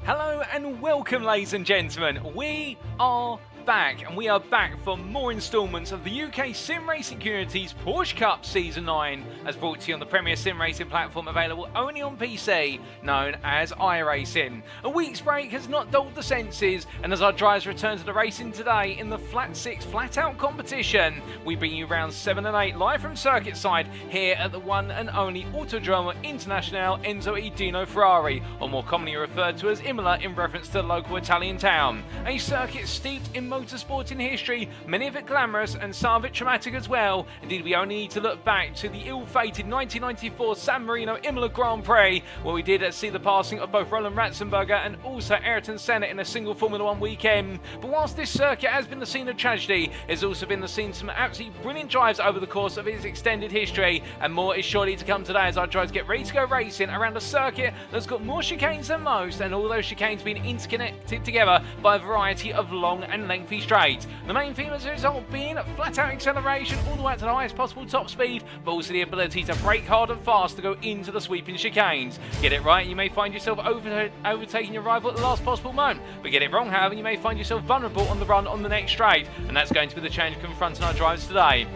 Hello and welcome, ladies and gentlemen. We are back, and we are back for more instalments of the UK Sim Racing community's Porsche Cup Season 9, as brought to you on the premier sim racing platform available only on PC, known as iRacing. A week's break has not dulled the senses, and as our drivers return to the racing today in the Flat 6 flat-out competition, we bring you rounds 7 and 8 live from circuit side here at the one and only Autodromo Internazionale Enzo e Dino Ferrari, or more commonly referred to as Imola in reference to the local Italian town. A circuit steeped in motorsporting history, many of it glamorous and some of it traumatic as well. Indeed, we only need to look back to the ill-fated 1994 San Marino Imola Grand Prix, where we did see the passing of both Roland Ratzenberger and also Ayrton Senna in a single Formula 1 weekend. But whilst this circuit has been the scene of tragedy, it's also been the scene of some absolutely brilliant drives over the course of its extended history, and more is surely to come today as our drivers get ready to go racing around a circuit that's got more chicanes than most, and all those chicanes being interconnected together by a variety of long and lengthy straights. The main theme as a result being flat-out acceleration all the way up to the highest possible top speed, but also the ability to brake hard and fast to go into the sweeping chicanes. Get it right, you may find yourself overtaking your rival at the last possible moment, but get it wrong, however, you may find yourself vulnerable on the run on the next straight, and that's going to be the challenge confronting our drivers today.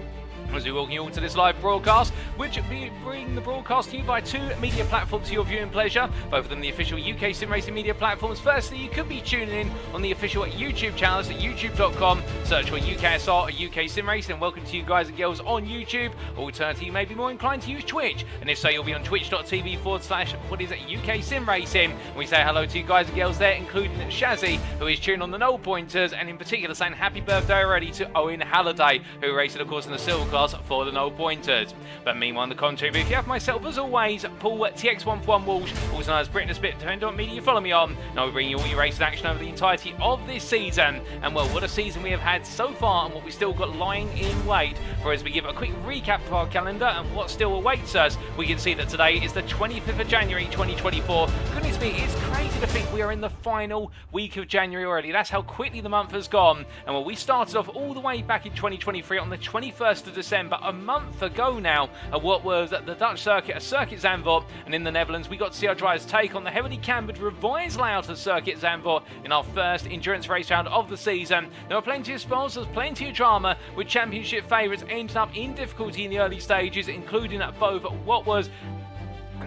As we welcome you all to this live broadcast, which we bring the broadcast to you by two media platforms for your viewing pleasure, both of them the official UK Sim Racing media platforms. Firstly, you could be tuning in on the official YouTube channels at youtube.com, search for UKSR or UK Sim Racing, and welcome to you guys and girls on YouTube. Alternatively, you may be more inclined to use Twitch, and if so, you'll be on twitch.tv/UK Sim Racing. And we say hello to you guys and girls there, including Shazzy, who is tuning on the null pointers, and in particular saying happy birthday already to Owen Halliday, who raced, of course, in the silver class for the null pointers. But meanwhile, on the contrary, if you have myself, as always, Paul TX141 Walsh, also known as Britain Spit, depending on what media you follow me on. Now we bring you all your racing action over the entirety of this season. And well, what a season we have had so far, and what we still got lying in wait. For as we give a quick recap of our calendar and what still awaits us, we can see that today is the 25th of January 2024. Goodness me, it's crazy to think we are in the final week of January already. That's how quickly the month has gone. And well, we started off all the way back in 2023 on the 21st of December, a month ago now, at what was at the Dutch circuit, a Circuit Zandvoort, and in the Netherlands we got to see our drivers take on the heavily cambered revised layout of Circuit Zandvoort in our first endurance race round of the season. There were plenty of spoils, there was plenty of drama, with championship favourites ending up in difficulty in the early stages, including both what was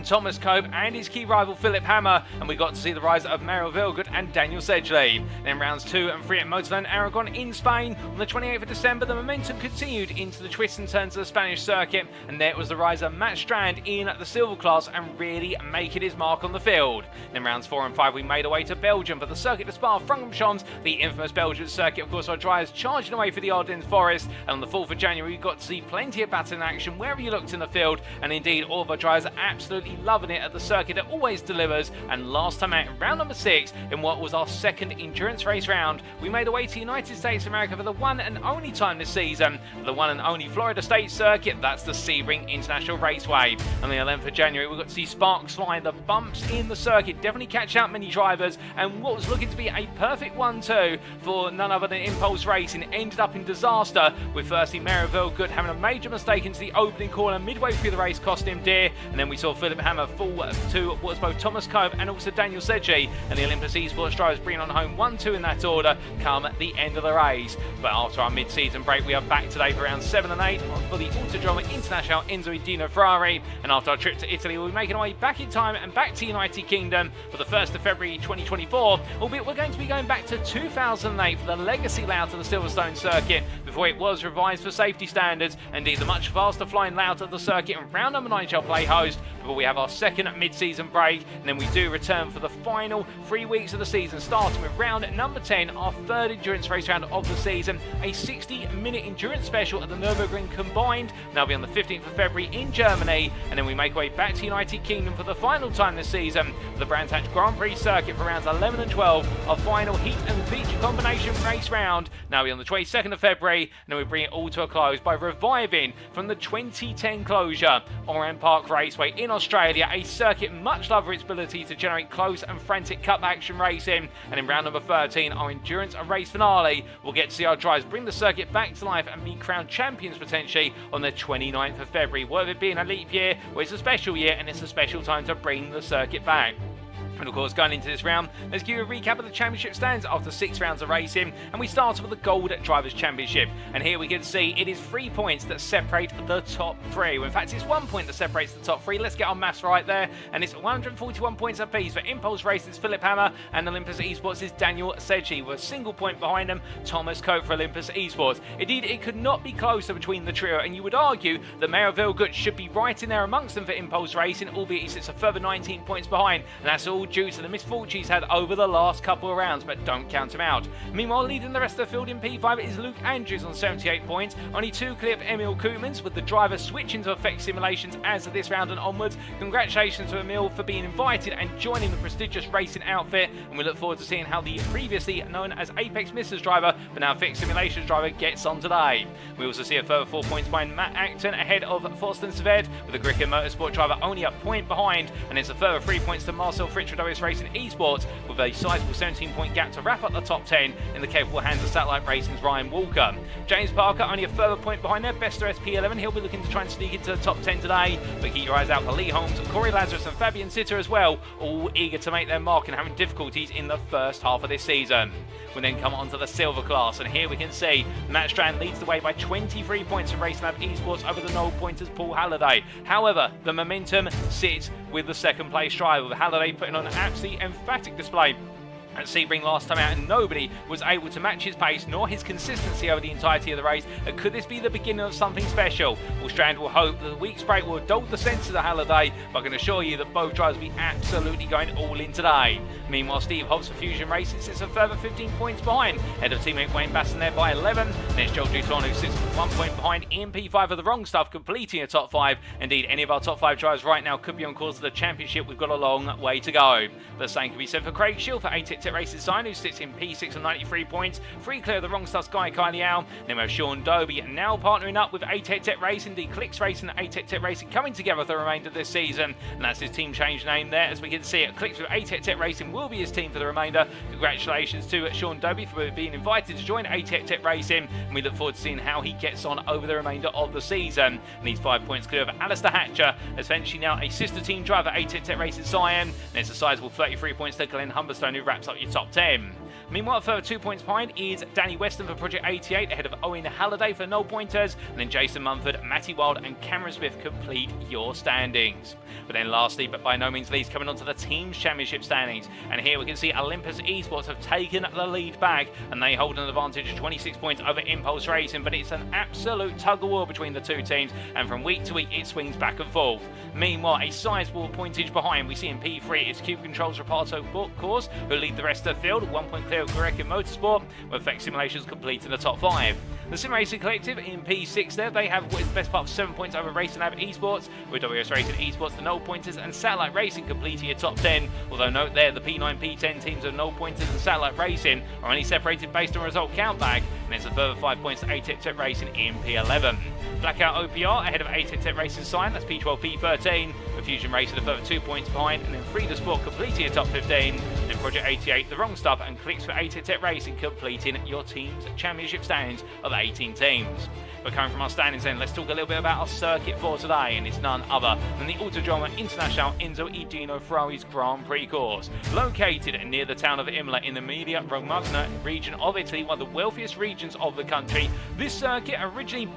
Thomas Cope and his key rival Philipp, and we got to see the rise of Mario Vehlgut and Daniel Sedgeley. Then rounds 2 and 3 at Motorland Aragon in Spain on the 28th of December, the momentum continued into the twists and turns of the Spanish circuit, and there was the rise of Matt Strand in the silver class and really making his mark on the field. Then rounds 4 and 5 we made our way to Belgium for the Circuit de Spa-Francorchamps, the infamous Belgian circuit. Of course, our drivers charging away for the Ardennes Forest, and on the 4th of January we got to see plenty of battle in action wherever you looked in the field, and indeed all of our drivers are absolutely loving it at the circuit that always delivers. And last time out, in round number 6, in what was our second endurance race round, we made our way to the United States of America for the one and only time this season, for the one and only Florida State circuit. That's the Sebring International Raceway. On the 11th of January, we got to see sparks fly. The bumps in the circuit definitely catch out many drivers, and what was looking to be a perfect 1-2 for none other than Impulse Racing ended up in disaster, with firstly Mario Vehlgut having a major mistake into the opening corner midway through the race, cost him dear, and then we saw Philipp fall to what was both Thomas Cope and also Daniel Sedgeley, and the Olympus Esports drivers bringing on home 1-2 in that order come at the end of the race. But after our mid-season break, we are back today for rounds 7 and 8 for the Autodromo Internazionale Enzo e Dino Ferrari, and after our trip to Italy, we'll be making our way back in time and back to United Kingdom for the 1st of February 2024, albeit we're going to be going back to 2008 for the legacy layout of the Silverstone circuit, before it was revised for safety standards. Indeed, the much faster flying layout of the circuit, and round number 9 shall play host before we have our second mid-season break, and then we do return for the final 3 weeks of the season, starting with round number 10, our third endurance race round of the season, a 60-minute endurance special at the Nürburgring combined. That'll be on the 15th of February in Germany, and then we make our way back to United Kingdom for the final time this season for the Brands Hatch Grand Prix circuit for rounds 11 and 12, our final heat and feature combination race round. Now we're on the 22nd of February, and then we bring it all to a close by reviving from the 2010 closure Oran Park Raceway in Australia, a circuit much loved for its ability to generate close and frantic cup action racing. And in round number 13, our endurance race finale, we'll get to see our drivers bring the circuit back to life and be crowned champions potentially on the 29th of February. Whether it being a leap year or it's a special year, and it's a special time to bring the circuit back. And of course, going into this round, let's give you a recap of the championship stands after 6 rounds of racing, and we start with the Gold Drivers' Championship. And here we can see it is 3 points that separate the top 3. Well, in fact, it's 1 point that separates the top 3. Let's get our maths right there. And it's 141 points apiece for Impulse Racing's Philipp and Olympus Esports' Daniel Sedgeley, with a single point behind them, Thomas Cope for Olympus Esports. Indeed, it could not be closer between the trio, and you would argue that Mario Vehlgut should be right in there amongst them for Impulse Racing, albeit he sits a further 19 points behind, and that's all due to the misfortune he's had over the last couple of rounds, but don't count him out. Meanwhile, leading the rest of the field in P5 is Luke Andrews on 78 points, only 2 clear of Emil Koopmans, with the driver switching to Effect Simulations as of this round and onwards. Congratulations to Emil for being invited and joining the prestigious racing outfit, and we look forward to seeing how the previously known as Apex Misters driver, but now Effect Simulations driver, gets on today. We also see a further 4 points behind Matt Acton ahead of Forsten Sved, with the Griffin Motorsport driver only a point behind, and it's a further 3 points to Marcel Fritsch with WS Racing Esports, with a sizable 17-point gap to wrap up the top 10 in the capable hands of Satellite Racing's Ryan Walker. James Parker only a further point behind there, Bester SP11. He'll be looking to try and sneak into the top 10 today, but keep your eyes out for Lee Holmes, Corey Lazarus and Fabian Sitter as well, all eager to make their mark and having difficulties in the first half of this season. We then come on to the silver class, and here we can see Matt Strand leads the way by 23 points from RaceLab Esports over the null pointers Paul Halliday. However, the momentum sits with the second place driver, with Halliday putting on an absolutely emphatic display at Sebring last time out, and nobody was able to match his pace nor his consistency over the entirety of the race. And could this be the beginning of something special? Well, Strand will hope that the week's break will dull the sense of the Halliday, but I can assure you that both drivers will be absolutely going all in today. Meanwhile, Steve Hobbs for Fusion Racing sits a further 15 points behind, head of teammate Wayne Basson there by 11. Next, Joel Duton, who sits 1 point behind in P5 of the wrong stuff, completing a top 5. Indeed, any of our top 5 drivers right now could be on course for the championship. We've got a long way to go. The same can be said for Craig Shield for ATEC Races Sign, who sits in P6 on 93 points, 3 clear of the wrong stuff Sky Kylie Al. Then we have Sean Dobie now partnering up with ATEC Racing, the Clicks Racing and ATEC Racing coming together for the remainder of this season, and that's his team change name there, as we can see it. Clicks with ATEC Racing will be his team for the remainder. Congratulations to Sean Dobie for being invited to join ATEC Racing, and we look forward to seeing how he gets on over the remainder of the season. And he's 5 points clear of Alistair Hatcher, essentially now a sister team driver, ATEC Racing Cyan, and it's a sizable 33 points to Glenn Humberstone, who wraps up your top 10. Meanwhile, a further 2 points behind is Danny Weston for Project 88, ahead of Owen Halliday for null pointers, and then Jason Mumford, Matty Wild and Cameron Smith complete your standings. But then lastly, but by no means least, coming on to the Teams Championship standings, and here we can see Olympus Esports have taken the lead back, and they hold an advantage of 26 points over Impulse Racing, but it's an absolute tug-of-war between the two teams, and from week to week it swings back and forth. Meanwhile, a sizable pointage behind, we see in P3 is Cube Control's Rapato Course, who lead the rest of the field, 1 point clear of Greco Motorsport, with Effect Simulations complete in the top 5. The SimRacing Collective in P6 there, they have what is the best part of 7 points over Racing Lab Esports, with WS Racing Esports, the null pointers, and Satellite Racing completing your top 10. Although note there, the P9, P10 teams of null pointers and Satellite Racing are only separated based on result countback, and it's a further 5 points to ATEC Racing in P11. Blackout OPR ahead of ATEC Racing Sign, that's P12, P13, with Fusion Racing a further 2 points behind, and then Frida Sport completing your top 15, then Project 88, the wrong stuff, and Clicks for ATEC Racing completing your team's championship standings of 18 teams. But coming from our standings then, let's talk a little bit about our circuit for today, and it's none other than the Autodromo Internazionale Enzo e Dino Ferrari's Grand Prix course. Located near the town of Imola in the Emilia-Romagna region of Italy, one of the wealthiest regions of the country, this circuit originally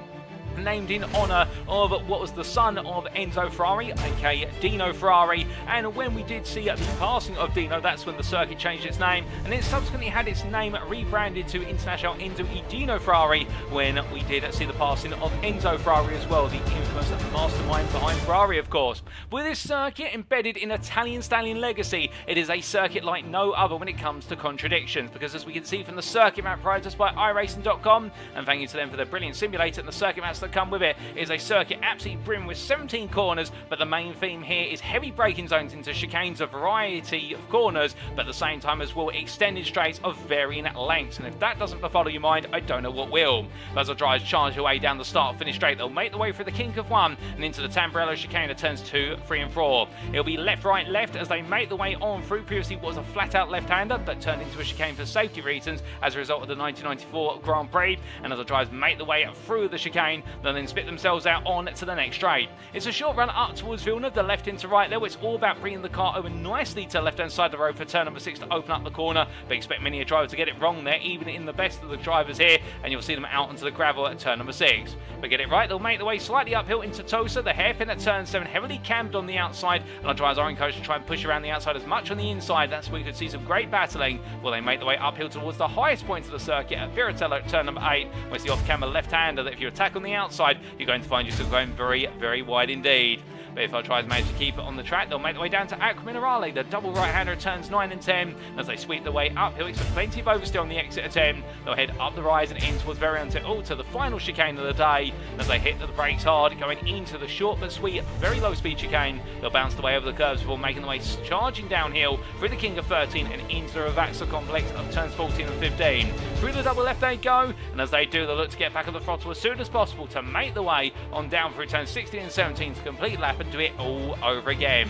named in honour of what was the son of Enzo Ferrari, aka Dino Ferrari, and when we did see the passing of Dino, that's when the circuit changed its name, and it subsequently had its name rebranded to Internazionale Enzo e Dino Ferrari when we did see the passing of Enzo Ferrari as well, the infamous mastermind behind Ferrari, of course. With this circuit embedded in Italian stallion legacy, it is a circuit like no other when it comes to contradictions, because as we can see from the circuit map provided us by iRacing.com, and thank you to them for their brilliant simulator and the circuit maps that come with it, is a circuit absolutely brim with 17 corners, but the main theme here is heavy braking zones into chicanes, a variety of corners, but at the same time as well extended straights of varying lengths, and if that doesn't befuddle your mind, I don't know what will. As our drivers charge their way down the start-finish straight, they'll make their way through the kink of 1 and into the Tamburello chicane at turns 2, 3 and 4. It'll be left, right, left as they make the way on through previously what was a flat-out left-hander, but turned into a chicane for safety reasons as a result of the 1994 Grand Prix, and as the drivers make the way through the chicane, they'll then spit themselves out on to the next straight. It's a short run up towards Villeneuve, the left into right there, where it's all about bringing the car over nicely to the left-hand side of the road for turn number 6 to open up the corner, but expect many a driver to get it wrong there, even in the best of the drivers here, and you'll see them out onto the gravel at turn number 6. But get it right, they'll make the way slightly uphill into Tosa, the hairpin at turn 7, heavily cammed on the outside, and our drivers are encouraged to try and push around the outside as much on the inside. That's where we could see some great battling, while they make the way uphill towards the highest point of the circuit at Viratello at turn number 8, where it's the off-camera left-hander that if you attack on the outside, you're going to find yourself going very, very wide indeed. But if our drivers manage to keep it on the track, they'll make their way down to Acqua Minerale, the double right-hander at turns 9 and 10. As they sweep their way uphill, expect plenty of oversteer on the exit at 10. They'll head up the rise and in towards Variante Alta, the final chicane of the day. As they hit the brakes hard, going into the short but sweet, very low-speed chicane, they'll bounce the way over the curves before making the way charging downhill through the King of 13 and into the Ravaxa complex of turns 14 and 15. Through the double left they go, and as they do, they'll look to get back on the throttle as soon as possible to make the way on down through turns 16 and 17 to complete lap and do it all over again.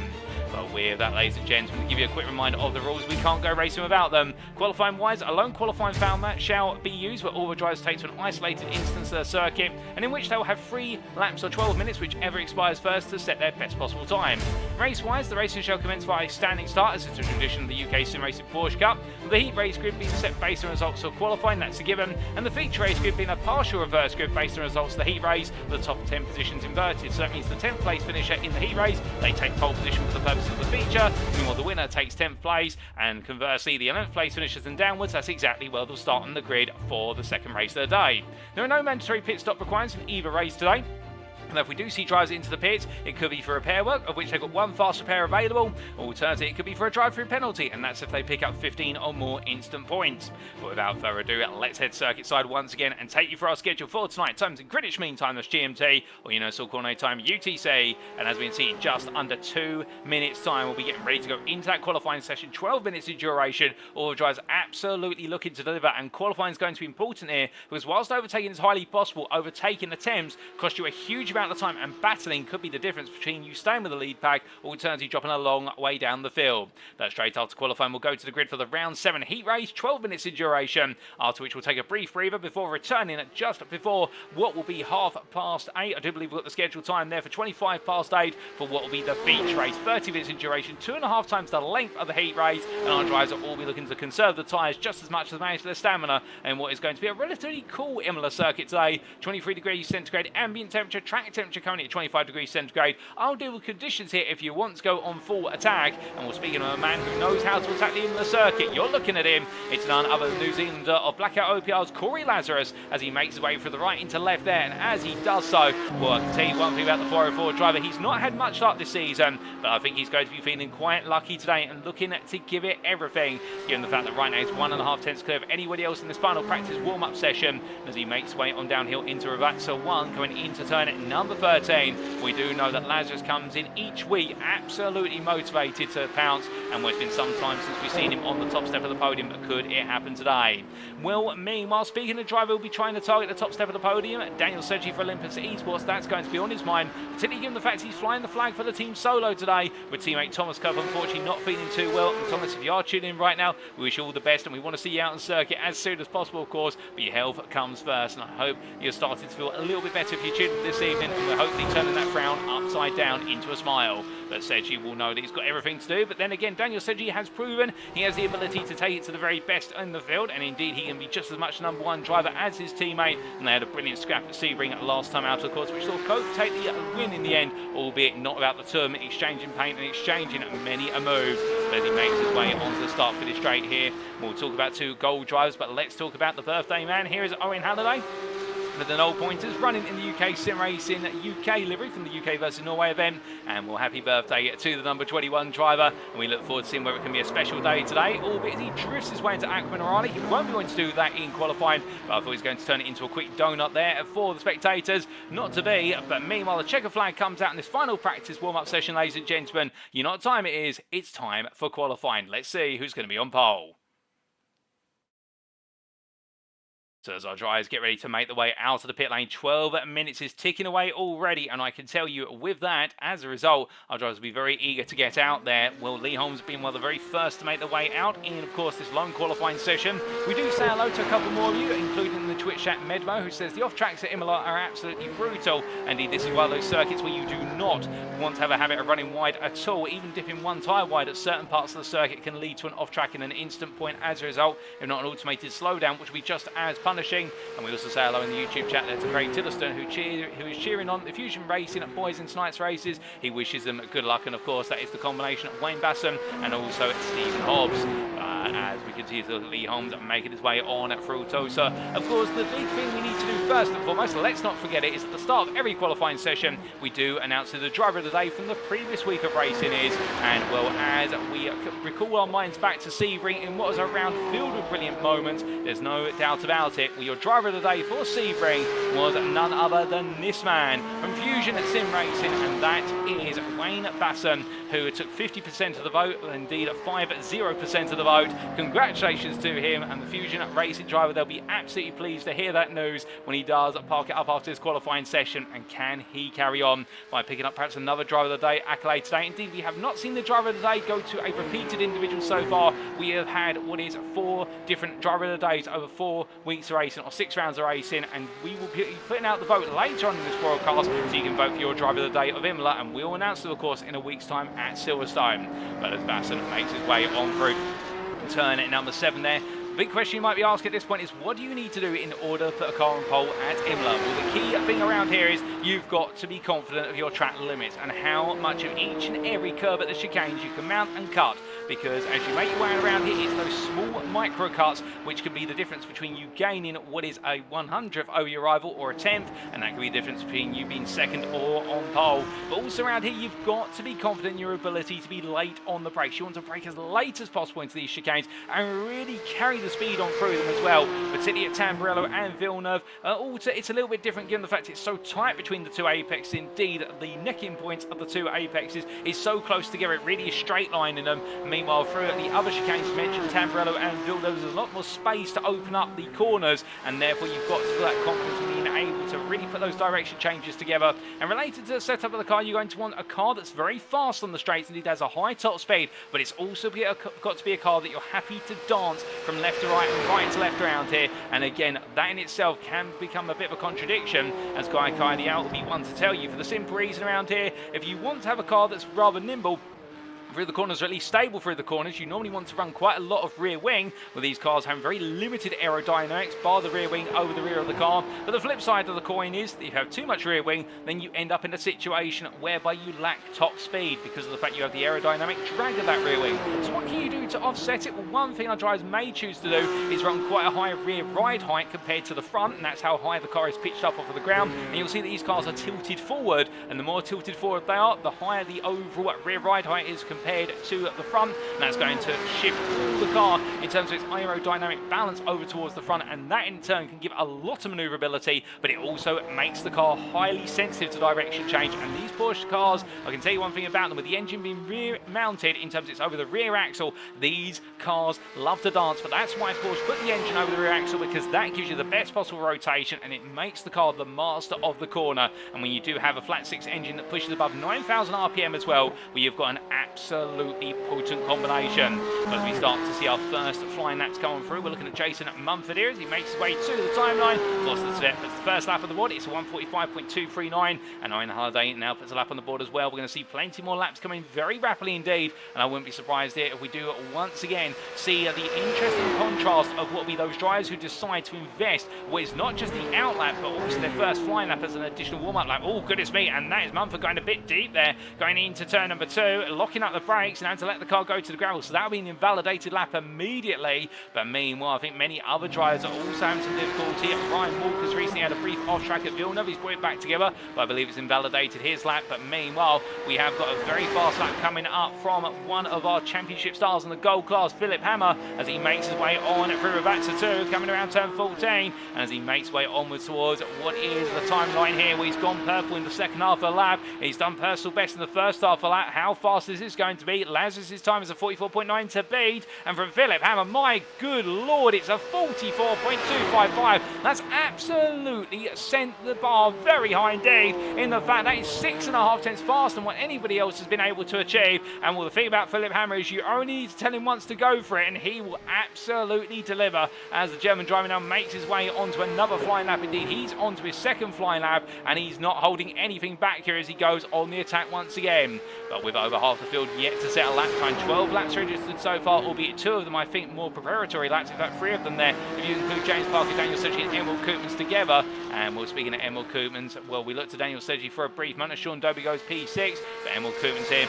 But with that, ladies and gentlemen, to give you a quick reminder of the rules, we can't go racing without them. Qualifying wise, a lone qualifying foul match shall be used where all the drivers take to an isolated instance of the circuit, and in which they will have 3 laps or 12 minutes, whichever expires first, to set their best possible time. Race wise, the racing shall commence by a standing start, as is a tradition of the UKSimRacing Porsche Cup, with the heat race grid being set based on results of qualifying, that's a given, and the feature race grid being a partial reverse grid based on results of the heat race, with the top 10 positions inverted. So that means the 10th place finisher in the heat race, they take pole position for the purpose of the feature, meanwhile the winner takes 10th place, and conversely the 11th place finishers and downwards, that's exactly where they'll start on the grid for the second race of the day. There are no mandatory pit stop requirements in either race today. And if we do see drivers into the pits, it could be for repair work, of which they've got 1 fast repair available. Alternatively, it could be for a drive-through penalty, and that's if they pick up 15 or more instant points. But without further ado, let's head circuit side once again and take you for our schedule for tonight. Times in Greenwich Mean Time, that's GMT, or Universal Coordinate Time, UTC. And as we can see, in just under 2 minutes' time, we'll be getting ready to go into that qualifying session. 12 minutes in duration. All the drivers absolutely looking to deliver, and qualifying is going to be important here, because whilst overtaking is highly possible, overtaking attempts cost you a huge amount of time, and battling could be the difference between you staying with the lead pack or alternatively dropping a long way down the field. But straight after qualifying, we'll go to the grid for the round 7 heat race, 12 minutes in duration, after which we'll take a brief breather before returning at just before what will be 8:30. I do believe we've got the scheduled time there for 8:25 for what will be the feature race, 30 minutes in duration, 2.5 times the length of the heat race, and our drivers will all be looking to conserve the tyres just as much as manage their stamina in what is going to be a relatively cool Imola circuit today. 23 degrees centigrade ambient temperature, track temperature currently at 25 degrees centigrade. I'll deal with conditions here if you want to go on full attack, and we're speaking of a man who knows how to attack the Imola circuit. You're looking at him. It's none other than New Zealander of Blackout OPR's Corey Lazarus, as he makes his way through the right into left there, and as he does so, well, I can tell you one thing about the 404 driver. He's not had much luck this season, but I think he's going to be feeling quite lucky today and looking to give it everything, given the fact that right now he's 1.5 tenths clear of anybody else in this final practice warm-up session, as he makes his way on downhill into Ravaxa 1, going into turn at number 13. We do know that Lazarus comes in each week absolutely motivated to pounce, and it's been some time since we've seen him on the top step of the podium, but could it happen today? Well, meanwhile, speaking of driver, will be trying to target the top step of the podium. Daniel Sedgeley for Olympus Esports, that's going to be on his mind, particularly given the fact he's flying the flag for the team solo today, with teammate Thomas Cup unfortunately not feeling too well. And Thomas, if you are tuning in right now, we wish you all the best, and we want to see you out on circuit as soon as possible, of course, but your health comes first, and I hope you're starting to feel a little bit better if you're tuning in this evening, and we're hopefully turning that frown upside down into a smile. But Sedgeley will know that he's got everything to do, but then again, Daniel Sedgeley has proven he has the ability to take it to the very best in the field, and indeed he can be just as much number 1 driver as his teammate, and they had a brilliant scrap at Sebring last time out, of course, which saw Cope take the win in the end, albeit not without the term exchanging paint and exchanging many a move. But as he makes his way onto the start finish straight here, we'll talk about 2 gold drivers, but let's talk about the birthday man. Here is Owen Halliday with the 0 pointers, running in the UKSimRacing UK livery from the UK versus Norway event. And well, happy birthday to the number 21 driver, and we look forward to seeing whether it can be a special day today, albeit he drifts his way into Acqua Minerale. He won't be going to do that in qualifying, but I thought he was going to turn it into a quick donut there for the spectators. Not to be, but meanwhile the checker flag comes out in this final practice warm-up session, ladies and gentlemen. You know what time it is? It's time for qualifying. Let's see who's going to be on pole. So as our drivers get ready to make the way out of the pit lane, 12 minutes is ticking away already, and I can tell you with that, as a result, our drivers will be very eager to get out there. Well, Lee Holmes being one of the very first to make their way out in, of course, this lone qualifying session. We do say hello to a couple more of you, including in the Twitch chat Medmo, who says the off-tracks at Imola are absolutely brutal. Indeed, this is one of those circuits where you do not want to have a habit of running wide at all. Even dipping one tyre wide at certain parts of the circuit can lead to an off-track in an instant point as a result, if not an automated slowdown, which will be just as punishing. And we also say hello in the YouTube chat there to Craig Tilleston, who is cheering on the Fusion Racing at boys and tonight's races. He wishes them good luck, and of course that is the combination of Wayne Bassam and also Stephen Hobbs. As we continue to look at Lee Holmes making his way on through Tosa. Of course, the big thing we need to do first and foremost, let's not forget it, is at the start of every qualifying session, we do announce who the driver of the day from the previous week of racing is. And well, as we recall our minds back to Sebring in what was a round filled with brilliant moments, there's no doubt about it. Well, your driver of the day for Sebring was none other than this man from UKSimRacing, and that is Wayne Bassam, who took 50% of the vote, indeed 50% of the vote. Congratulations to him and the Fusion Racing driver. They'll be absolutely pleased to hear that news when he does park it up after his qualifying session. And can he carry on by picking up perhaps another driver of the day accolade today? Indeed, we have not seen the driver of the day go to a repeated individual so far. We have had what is 4 different driver of the days over 4 weeks of racing, or 6 rounds of racing, and we will be putting out the vote later on in this broadcast, so you can vote for your driver of the day of Imola, and we'll announce it, of course, in a week's time at Silverstone. But as Bassam makes his way on through turn at number 7 there, the big question you might be asking at this point is, what do you need to do in order to put a car on pole at Imola? Well, the key thing around here is you've got to be confident of your track limits and how much of each and every curb at the chicanes you can mount and cut, because as you make your way around here, it's those small micro cuts which can be the difference between you gaining what is a 100th over your rival or a 10th, and that can be the difference between you being second or on pole. But also around here, you've got to be confident in your ability to be late on the brakes. You want to brake as late as possible into these chicanes and really carry the speed on through them as well, particularly at Tamburello and Villeneuve. Also, it's a little bit different given the fact it's so tight between the two apexes. Indeed, the necking points of the two apexes is so close together, it really is straight lining them. Meanwhile, through the other chicanes mentioned, Tamburello and Villeneuve, there's a lot more space to open up the corners, and therefore you've got to feel that confidence in being able to really put those direction changes together. And related to the setup of the car, you're going to want a car that's very fast on the straights, and it has a high top speed, but it's also got to be a car that you're happy to dance from left to right and right to left around here. And again, that in itself can become a bit of a contradiction, as Guy Kylie out will be one to tell you, for the simple reason around here, if you want to have a car that's rather nimble through the corners, or at least stable through the corners, you normally want to run quite a lot of rear wing, with these cars having very limited aerodynamics, bar the rear wing over the rear of the car. But the flip side of the coin is that if you have too much rear wing, then you end up in a situation whereby you lack top speed because of the fact you have the aerodynamic drag of that rear wing. So what can you do to offset it? Well, one thing our drivers may choose to do is run quite a high rear ride height compared to the front, and that's how high the car is pitched up off of the ground. And you'll see that these cars are tilted forward, and the more tilted forward they are, the higher the overall rear ride height is compared to the front, and that's going to shift all the car in terms of its aerodynamic balance over towards the front, and that in turn can give a lot of manoeuvrability, but it also makes the car highly sensitive to direction change. And these Porsche cars, I can tell you one thing about them, with the engine being rear mounted in terms of it's over the rear axle, these cars love to dance. But that's why Porsche put the engine over the rear axle, because that gives you the best possible rotation and it makes the car the master of the corner. And when you do have a flat 6 engine that pushes above 9,000 RPM as well, well, you've got an absolutely potent combination. But as we start to see our first flying laps coming through, we're looking at Jason Mumford here as he makes his way to the timeline. Lost the first lap of the board, it's a 1:45.239, and Owen Halliday now puts a lap on the board as well. We're going to see plenty more laps coming very rapidly indeed, and I wouldn't be surprised here if we do once again see the interesting contrast of what will be those drivers who decide to invest what is not just the outlap but also their first flying lap as an additional warm-up lap. Oh goodness me, and that is Mumford going a bit deep there, going into turn number 2, locking up the brakes and having to let the car go to the gravel, so that'll be an invalidated lap immediately. But meanwhile, I think many other drivers are also having some difficulty. Ryan Walker's recently had a brief off-track at Villeneuve, he's brought it back together, but I believe it's invalidated his lap. But meanwhile, we have got a very fast lap coming up from one of our championship stars in the gold class, Philipp Hammer, as he makes his way on through Rabatza 2, coming around turn 14, and as he makes his way onwards towards what is the timeline here, where he's gone purple in the second half of the lap. He's done personal best in the first half of the lap. How fast is this going going to be. Lazarus' time is a 44.9 to beat. And from Philipp Hammer, my good lord, it's a 44.255. That's absolutely sent the bar very high indeed, in the fact that is 6.5 tenths faster than what anybody else has been able to achieve. And well, the thing about Philipp Hammer is you only need to tell him once to go for it, and he will absolutely deliver as the German driver now makes his way onto another flying lap. Indeed, he's onto his second flying lap, and he's not holding anything back here as he goes on the attack once again. But with over half the field yet to set a lap time, 12 laps registered so far, albeit 2 of them I think more preparatory laps, in fact 3 of them there if you include James Parker, Daniel Sedgeley and Emil Koopmans together. And well, speaking of Emil Koopmans, well, we looked to Daniel Sedgeley for a brief moment. Sean Dobie goes P6, but Emil Koopmans here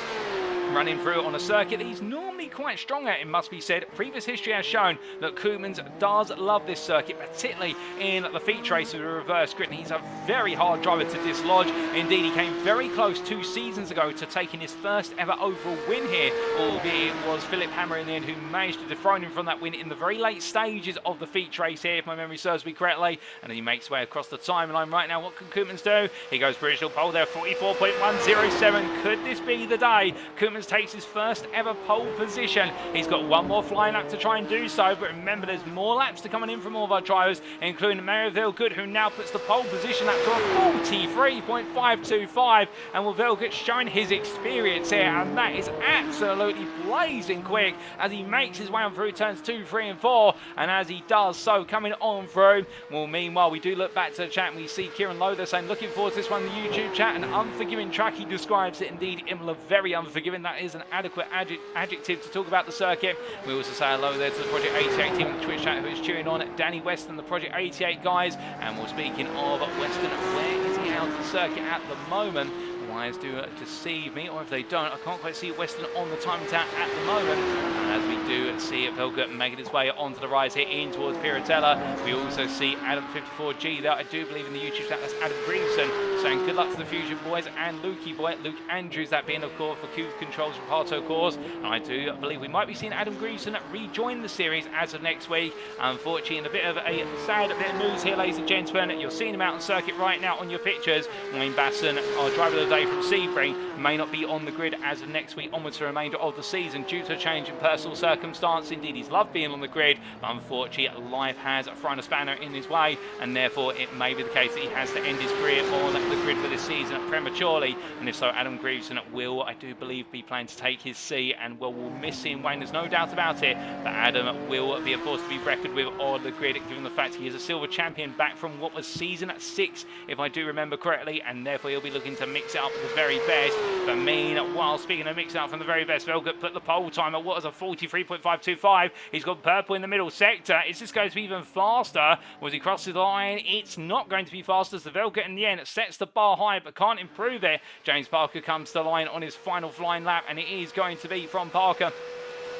running through on a circuit that he's normally quite strong at, it must be said. Previous history has shown that Koopmans does love this circuit, particularly in the feature race with a reverse grid, and he's a very hard driver to dislodge. Indeed, he came very close 2 seasons ago to taking his first ever overall win here, albeit it was Philipp Hammer in the end who managed to dethrone him from that win in the very late stages of the feature race here, if my memory serves me correctly. And he makes his way across the timeline right now. What can Koopmans do? He goes for original pole there, 44.107. Could this be the day Koopmans takes his first ever pole position? He's got 1 more flying lap to try and do so, but remember there's more laps to coming in from all of our drivers, including Mario Vehlgut, who now puts the pole position up to a 43.525, and well, Vehlgut showing his experience here, and that is absolutely blazing quick as he makes his way on through turns 2, 3 and 4, and as he does so coming on through, well, meanwhile we do look back to the chat and we see Kieran Lowe there saying looking forward to this one in the YouTube chat. An unforgiving track, he describes it. Indeed, Imola very unforgiving. That is an adequate adjective to talk about the circuit. We also say hello there to the Project 88 team in the Twitch chat who is cheering on Danny Weston, the Project 88 guys. And we're speaking of Weston, where is he out of the circuit at the moment? Wires do deceive me, or if they don't, I can't quite see Weston on the time tap at the moment. And as we do see Vehlgut making his way onto the rise here in towards Piratella, we also see Adam54G there. I do believe in the YouTube chat, that's Adam Greenson, saying good luck to the Fusion boys and Lukey boy, Luke Andrews, that being of course for Q Controls Reparto course. And I do believe we might be seeing Adam Greenson rejoin the series as of next week. Unfortunately, in a bit of a sad bit of news here, ladies and gentlemen, you're seeing him out on circuit right now on your pictures. Wayne Basson, our driver of the day from Sebring, may not be on the grid as of next week onwards for the remainder of the season due to a change in personal circumstance. Indeed, he's loved being on the grid, but unfortunately life has thrown a spanner in his way, and therefore it may be the case that he has to end his career on the grid for this season prematurely. And if so, Adam Grieveson will, I do believe, be planning to take his seat, and we'll miss seeing Wayne, there's no doubt about it, but Adam will be a force to be reckoned with on the grid, given the fact he is a silver champion back from what was season 6, if I do remember correctly, and therefore he'll be looking to mix it up with the very best. But meanwhile, speaking of mixing up from the very best, Vehlgut put the pole time at what was a 43.525. He's got purple in the middle sector. Is this going to be even faster? Was he crosses the line? It's not going to be faster as the Vehlgut in the end sets the bar high but can't improve it. James Parker comes to the line on his final flying lap, and it is going to be from Parker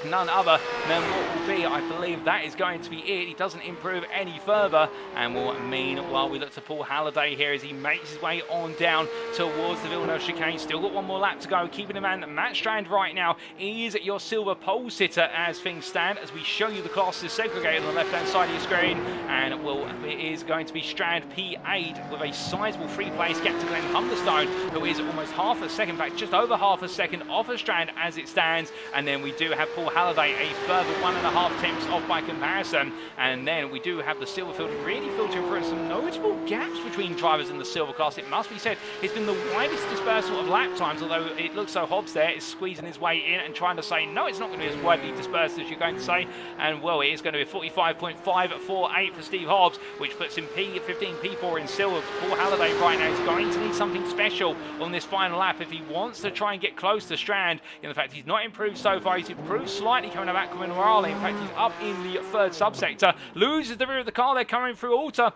none other than what will be, I believe that is going to be it. He doesn't improve any further, and will meanwhile we look to Paul Halliday here as he makes his way on down towards the Villeneuve chicane. Still got 1 more lap to go, keeping in mind that Matt Strand right now is your silver pole sitter as things stand, as we show you the classes segregated on the left hand side of your screen. And well, it is going to be Strand P8 with a sizable 3-place gap to Glenn Humberstone, who is almost half a second, in fact just over half a second off of Strand as it stands. And then we do have Paul Halliday a further 1.5 tenths off by comparison, and then we do have the silver field really filtering through some notable gaps between drivers in the silver class. It must be said it's been the widest dispersal of lap times, although it looks so Hobbs there is squeezing his way in and trying to say no, it's not going to be as widely dispersed as you're going to say. And well, it is going to be 45.548 for Steve Hobbs, which puts him P15, P4 in silver. Paul Halliday right now is going to need something special on this final lap if he wants to try and get close to Strand. In fact, he's not improved so far. He's improved slightly coming up Aquaman Morale. In fact, he's up in the 3rd subsector. Loses the rear of the car there coming through Alta.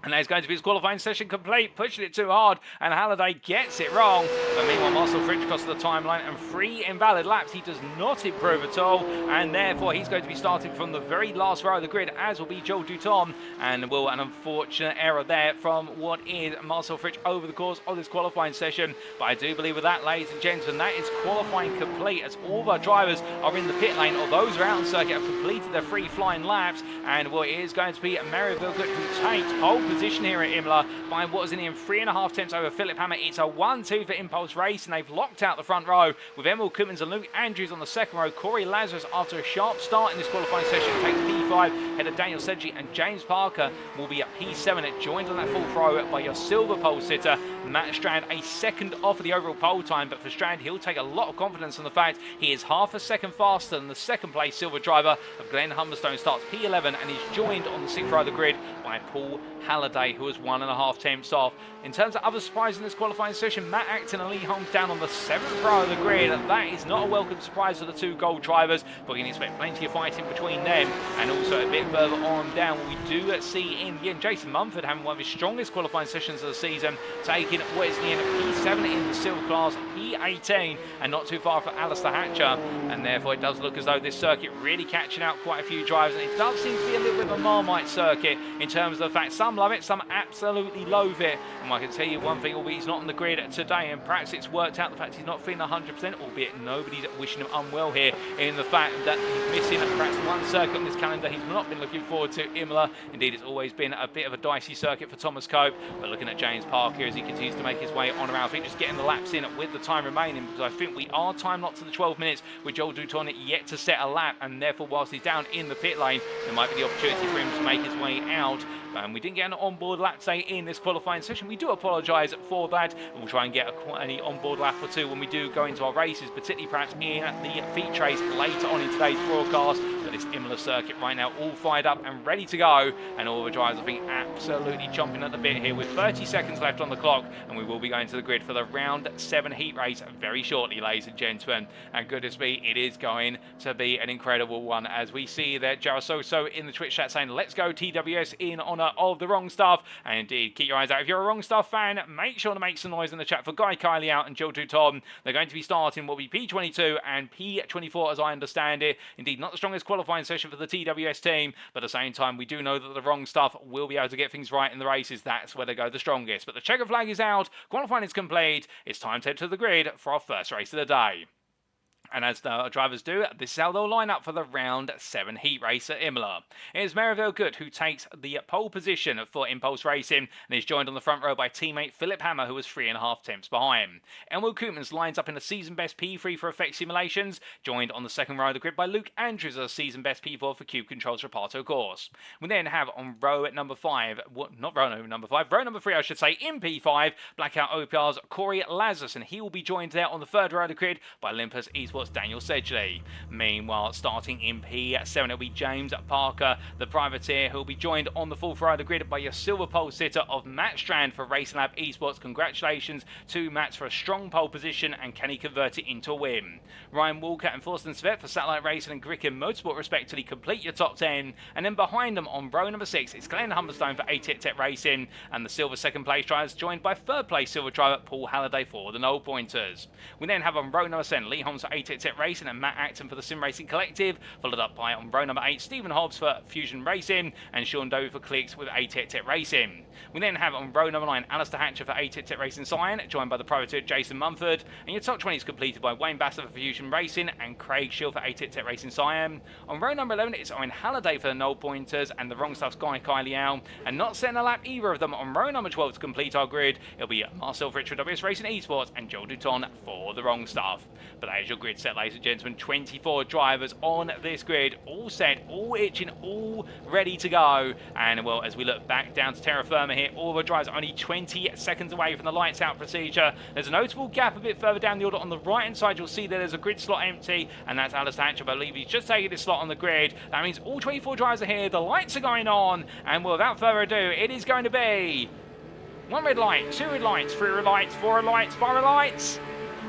And there's going to be his qualifying session complete, pushing it too hard, and Halliday gets it wrong. But meanwhile, Marcel Fritsch crosses the timeline, and 3 invalid laps. He does not improve at all, and therefore he's going to be starting from the very last row of the grid, as will be Joel Duton. And well, an unfortunate error there from what is Marcel Fritsch over the course of this qualifying session. But I do believe with that, ladies and gentlemen, that is qualifying complete, as all of our drivers are in the pit lane, or those around the circuit have completed their 3 flying laps. And well, it is going to be Mario Vehlgut who takes pole position here at Imola by what is in the end 3.5 tenths over Philipp Hammer. It's a 1-2 for Impulse Race, and they've locked out the front row with Emil Cummins and Luke Andrews on the second row. Corey Lazarus, after a sharp start in this qualifying session, takes P5. Head of Daniel Sedgeley and James Parker will be at P7. It joined on that fourth row by your silver pole sitter, Matt Strand, a second off of the overall pole time, but for Strand, he'll take a lot of confidence on the fact he is half a second faster than the second place silver driver of Glenn Humberstone. Starts P11 and is joined on the sixth row of the grid by Paul Halliday, who was 1.5 tenths off. In terms of other surprises in this qualifying session, Matt Acton and Lee Holmes down on the 7th row of the grid. That is not a welcome surprise for the two gold drivers, but we can expect plenty of fighting between them. And also a bit further on down, we do see in the end Jason Mumford having one of his strongest qualifying sessions of the season, taking what is the end P7 in the silver class, P18, and not too far for Alistair Hatcher. And therefore it does look as though this circuit really catching out quite a few drivers, and it does seem to be a little bit of a Marmite circuit in terms of the fact some love it, some absolutely loathe it. And I can tell you one thing, albeit he's not on the grid today, and perhaps it's worked out the fact he's not feeling 100%, albeit nobody's wishing him unwell here, in the fact that he's missing perhaps one circuit on this calendar he's not been looking forward to, Imola. Indeed, it's always been a bit of a dicey circuit for Thomas Cope, but looking at James Parker as he continues to make his way on around, I think just getting the laps in with the time remaining, because I think we are time locked to the 12 minutes with Joel Douton yet to set a lap, and therefore whilst he's down in the pit lane, there might be the opportunity for him to make his way out. We didn't get an onboard lap today in this qualifying session. We do apologise for that, and we'll try and get an onboard lap or two when we do go into our races, particularly perhaps in the feature race later on in today's broadcast. But this Imola circuit right now all fired up and ready to go, and all the drivers I think absolutely chomping at the bit here with 30 seconds left on the clock, and we will be going to the grid for the round 7 heat race very shortly, ladies and gentlemen. And goodness me, it is going to be an incredible one, as we see that Jarasoso in the Twitch chat saying let's go TWS in honour of the wrong stuff. And indeed, keep your eyes out. If you're a wrong stuff fan, make sure to make some noise in the chat for Guy Kiley out and Joe Douton. They're going to be starting what will be P22 and P24 as I understand it. Indeed, not the strongest qualifying session for the TWS team, but at the same time we do know that the wrong stuff will be able to get things right in the races. That's where they go the strongest. But the checker flag is out, qualifying is complete. It's time to head to the grid for our first race of the day. And as the drivers do, this is how they'll line up for the round 7 heat race at Imola. It is Mario Vehlgut who takes the pole position for Impulse Racing and is joined on the front row by teammate Philipp Hammer, who was 3.5 tenths behind. Emil Koopmans lines up in a season best P3 for Effect Simulations, joined on the second row of the grid by Luke Andrews as a season best P4 for Cube Control's Reparto course. We then have on row number 5, row number 3 I should say, in P5, Blackout OPR's Corey Lazarus, and he will be joined there on the third row of the grid by Olympus Esports Daniel Sedgeley. Meanwhile, starting in P7, it'll be James Parker, the privateer, who'll be joined on the fourth row of the grid by your silver pole sitter of Matt Strand for Racing Lab Esports. Congratulations to Matt for a strong pole position, and can he convert it into a win? Ryan Walker and Thorsten Svet for Satellite Racing and Griffin Motorsport respectively complete your top 10, and then behind them on row number 6 it's Glenn Humberstone for ATEC Tech Racing, and the silver second place drivers joined by third place silver driver Paul Halliday for the Null Pointers. We then have on row number 7 Lee Holmes for ATEC Tech Racing and Matt Acton for the Sim Racing Collective, followed up by on row number 8 Stephen Hobbs for Fusion Racing and Sean Doe for Clicks with ATEC Tech Racing. We then have on row number 9 Alistair Hatcher for ATEC Tech Racing Cyan, joined by the privateer Jason Mumford, and your top 20 is completed by Wayne Bassett for Fusion Racing and Craig Shield for ATEC Tech Racing Cyan. On row number 11 it's Owen Halliday for the Null Pointers and the Wrong Stuff's Guy Kiley out, and not setting a lap either of them on row number 12 to complete our grid, it'll be Marcel Fritz for WS Racing Esports and Joel Douton for the Wrong Stuff. But that is your grid set, ladies and gentlemen. 24 drivers on this grid, all set, all itching, all ready to go. And well, as we look back down to terra firma here, all the drivers are only 20 seconds away from the lights out procedure. There's a notable gap a bit further down the order on the right hand side. You'll see that there's a grid slot empty, and that's Alistair Hatcher. I believe he's just taking this slot on the grid. That means all 24 drivers are here, the lights are going on, and well, without further ado, it is going to be 1 red light, 2 red lights, 3 red lights, 4 red lights, 5 red lights.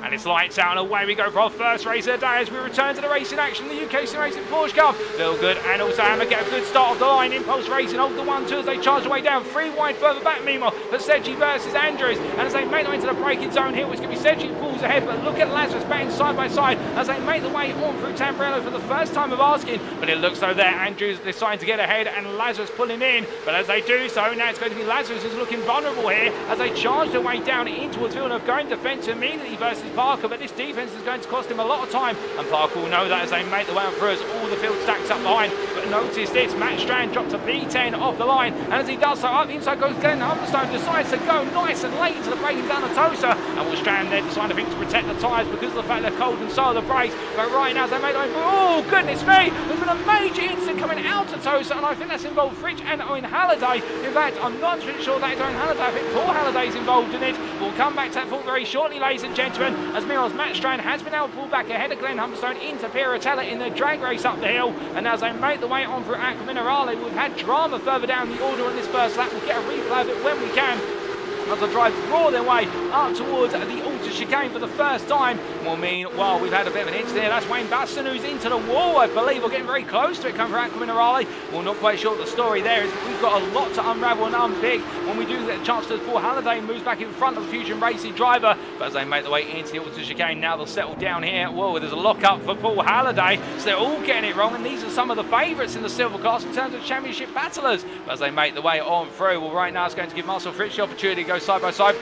And it's lights out and away we go for our first race of the day as we return to the racing action, the UKSimRacing Porsche Cup. Vehlgut and also Hammer get a good start off the line. Impulse Racing hold the 1-2 as they charge their way down. 3 wide further back meanwhile for Sedgeley versus Andrews. And as they make their way into the braking zone here, which can be Sedgeley, Paul pulls ahead, but look at Lazarus batting side by side as they make the way on through Tamburello for the first time of asking, but it looks though there Andrews deciding to get ahead and Lazarus pulling in, but as they do so, now it's going to be Lazarus who's looking vulnerable here as they charge their way down in towards Villeneuve, going defensive immediately versus Parker, but this defense is going to cost him a lot of time, and Parker will know that as they make the way on through as all the field stacks up behind. But notice this, Matt Strand drops a P10 off the line, and as he does so, up the inside goes Glenn Humberstone, decides to go nice and late into the braking down of Tosa, and will Strand there decide I think to protect the tyres because of the fact they're cold and so are the brakes. But right now as they make the way through, oh goodness me, there's been a major incident coming out of Tosa, and I think that's involved Fritsch and Owen Halliday. In fact, I'm not really sure that is Owen Halliday. I think Paul Halliday's involved in it. We'll come back to that thought very shortly, ladies and gentlemen, as meanwhile Matt Strand has been able to pull back ahead of Glenn Humberstone into Piratella in the drag race up the hill, and as they make the way on through Aqua Minerale, we've had drama further down the order in this first lap. We'll get a replay of it when we can, as the drivers roar their way up towards the Alta chicane for the first time. Well, meanwhile, we've had a bit of an inch there. That's Wayne Baston who's into the wall, I believe, or getting very close to it, coming from Aqua Minerale. Well, not quite sure what the story there is. We've got a lot to unravel and unpick when we do get a chance to. Paul Halliday moves back in front of the Fusion Racing driver, but as they make the way into the Alta chicane, now they'll settle down here. Whoa, there's a lock-up for Paul Halliday, so they're all getting it wrong, and these are some of the favourites in the silver class in terms of championship battlers. But as they make the way on through, well, right now it's going to give Marcel Fritsch the opportunity to go side by side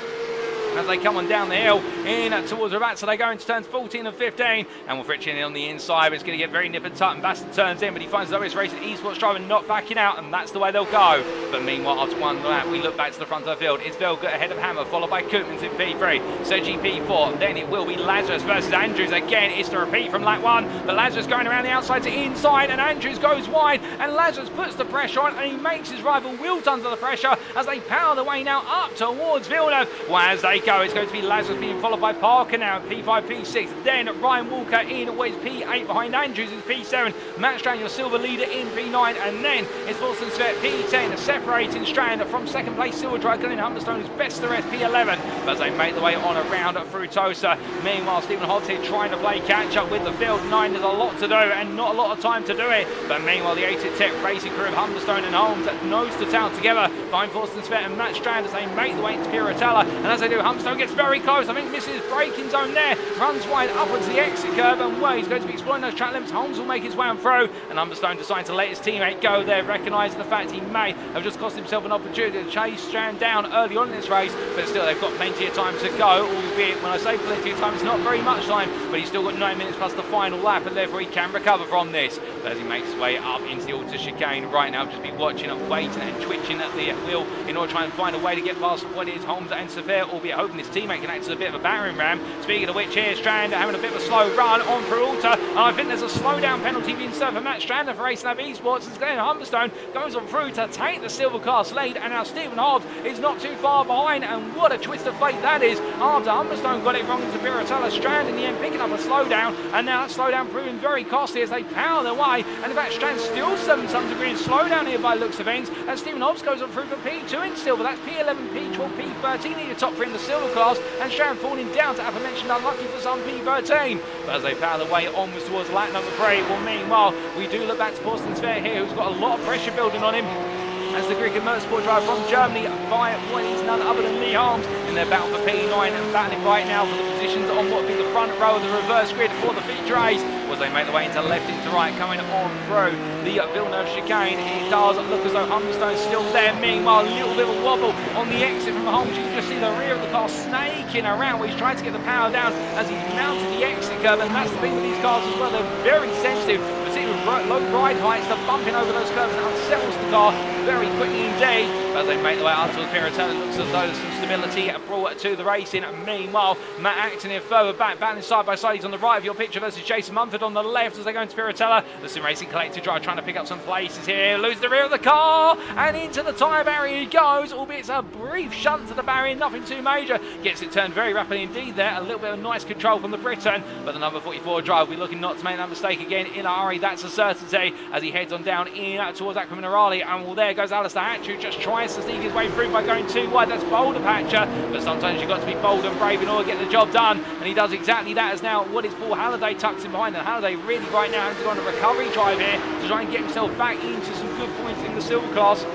as they come on down the hill in towards the back, so they go into turns 14 and 15, and we'll Fritsch in on the inside, but it's going to get very nip and tuck, and Baston turns in, but he finds the WS Racing esports driver not backing out, and that's the way they'll go. But meanwhile, after one lap, we look back to the front of the field. It's Vehlgut ahead of Hammer, followed by Koopmans in P3, Sedgeley P4, then it will be Lazarus versus Andrews. Again, it's the repeat from lap 1, but Lazarus going around the outside to inside, and Andrews goes wide, and Lazarus puts the pressure on, and he makes his rival wilt under the pressure as they power the way now up towards Villeneuve. Well, as they go, it's going to be Lazarus being followed by Parker now, P5, P6, then Ryan Walker in with P8 behind Andrews is P7, Matt Strand, your silver leader, in P9, and then it's Wilson Svet, P10, separating Strand from second place silver driver Glenn Humberstone, who's best the rest, P11, but as they make the way on around through Tosa. Meanwhile, Stephen Hobbs here trying to play catch up with the field 9, there's a lot to do and not a lot of time to do it, but meanwhile the 8 Tech racing crew of Humberstone and Holmes nose to tail together behind Wilson Svet and Matt Strand as they make the way into Piratella, and as they do, Humberstone gets very close. I think misses braking zone there, runs wide upwards the exit curve, and where he's going to be exploring those track limits. Holmes will make his way on through, and Humberstone decides to let his teammate go there, recognising the fact he may have just cost himself an opportunity to chase Strand down early on in this race, but still they've got plenty of time to go, albeit when I say plenty of time, it's not very much time, but he's still got 9 minutes plus the final lap, and therefore he can recover from this. But as he makes his way up into the Alta chicane right now, just be watching and waiting and twitching at the wheel in order to try and find a way to get past what is Holmes and Severe, albeit hoping his teammate can act as a bit of a battering ram. Speaking of which, here Strand having a bit of a slow run on through Alta, and I think there's a slowdown penalty being served for Matt Strand for Racing Lab Esports as Glenn Humberstone goes on through to take the silver class lead, and now Stephen Hobbs is not too far behind, and what a twist of fate that is after Humberstone got it wrong into Piratella. Strand in the end picking up a slowdown, and now that slowdown proving very costly as they power their way, and in fact Strand still some degree of slowdown here by looks of things, and Stephen Hobbs goes on through for P2 in silver. That's P11, P12, P13 in the top 3 in the silver class, and Strand falling down to aforementioned unlucky for some P13, but as they power their way onwards towards lap number 3, well meanwhile we do look back to Torsten Sver here, who's got a lot of pressure building on him as the Greek motorsport driver from Germany by what is none other than Lee Holmes in their battle for P9, and battling right now for the positions on what would be the front row of the reverse grid for the feature A's as they make their way into left into right, coming on through the Villeneuve chicane. It does look as though Humberstone's still there. Meanwhile, a little bit of a wobble on the exit from Holmes. You can just see the rear of the car snaking around where he's trying to get the power down as he's mounted the exit curve, and that's the thing with these cars as well, they're very sensitive, particularly with low ride heights, to bumping over those curves and unsettles the car very quickly indeed. But as they make their way up towards Piratella, it looks as though there's some stability brought to the racing. Meanwhile, Matt Acton here further back, battling side by side. He's on the right of your picture versus Jason Mumford on the left as they go into Piratella. The SimRacing collective driver trying to pick up some places here, loses the rear of the car, and into the tyre barrier he goes, albeit it's a brief shunt to the barrier, nothing too major. Gets it turned very rapidly indeed there, a little bit of nice control from the Briton, but the number 44 driver will be looking not to make that mistake again in a hurry, that's a certainty, as he heads on down in towards Aqua Minerale, and well, there goes Alistair Hatcher, who just tries to sneak his way through by going too wide. That's bold of Hatcher, but sometimes you've got to be bold and brave in order to get the job done, and he does exactly that, as now what is Paul Halliday tucks in behind, and Halliday really right now has to go on a recovery drive here to try and get himself back into some good points in the silver class.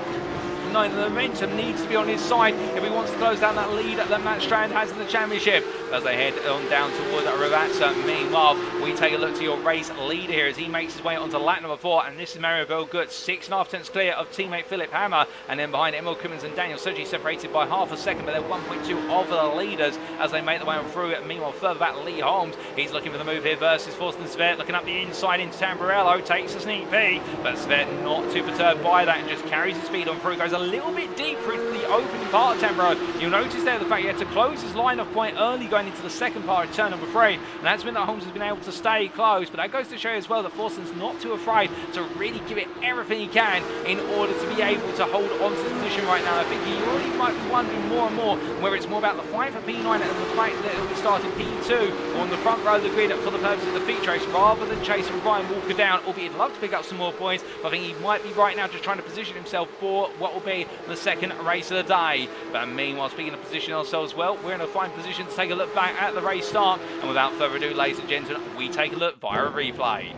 The momentum needs to be on his side if he wants to close down that lead that Matt Strand has in the championship. as they head on down towards Ravazza. Meanwhile, we take a look to your race leader here as he makes his way onto lap number 4, and this is Mario Vehlgut, 6.5 tenths clear of teammate Philipp Hammer, and then behind Emil Cummins and Daniel Sedgeley separated by half a second, but they're 1.2 of the leaders as they make their way on through. Meanwhile, further back, Lee Holmes, he's looking for the move here versus Forsten Svet, looking up the inside into Tamburello, takes a sneak peek, but Svet not too perturbed by that and just carries his speed on through, goes a little bit deep through the opening part of Tamburello. You'll notice there the fact he had to close his line off quite early going into the second part of turn number 3, and that's meant that Holmes has been able to stay close, but that goes to show you as well that Forsten's not too afraid to really give it everything he can in order to be able to hold on to his position right now. I think he already might be wondering more and more whether it's more about the fight for P9 and the fight that he'll be starting P2 on the front row of the grid for the purposes of the feature race rather than chasing Ryan Walker down, albeit he'd love to pick up some more points, but I think he might be right now just trying to position himself for what will be the second race of the day. But meanwhile, speaking of positioning ourselves well, we're in a fine position to take a look back at the race start, and without further ado, ladies and gentlemen, we take a look via a replay.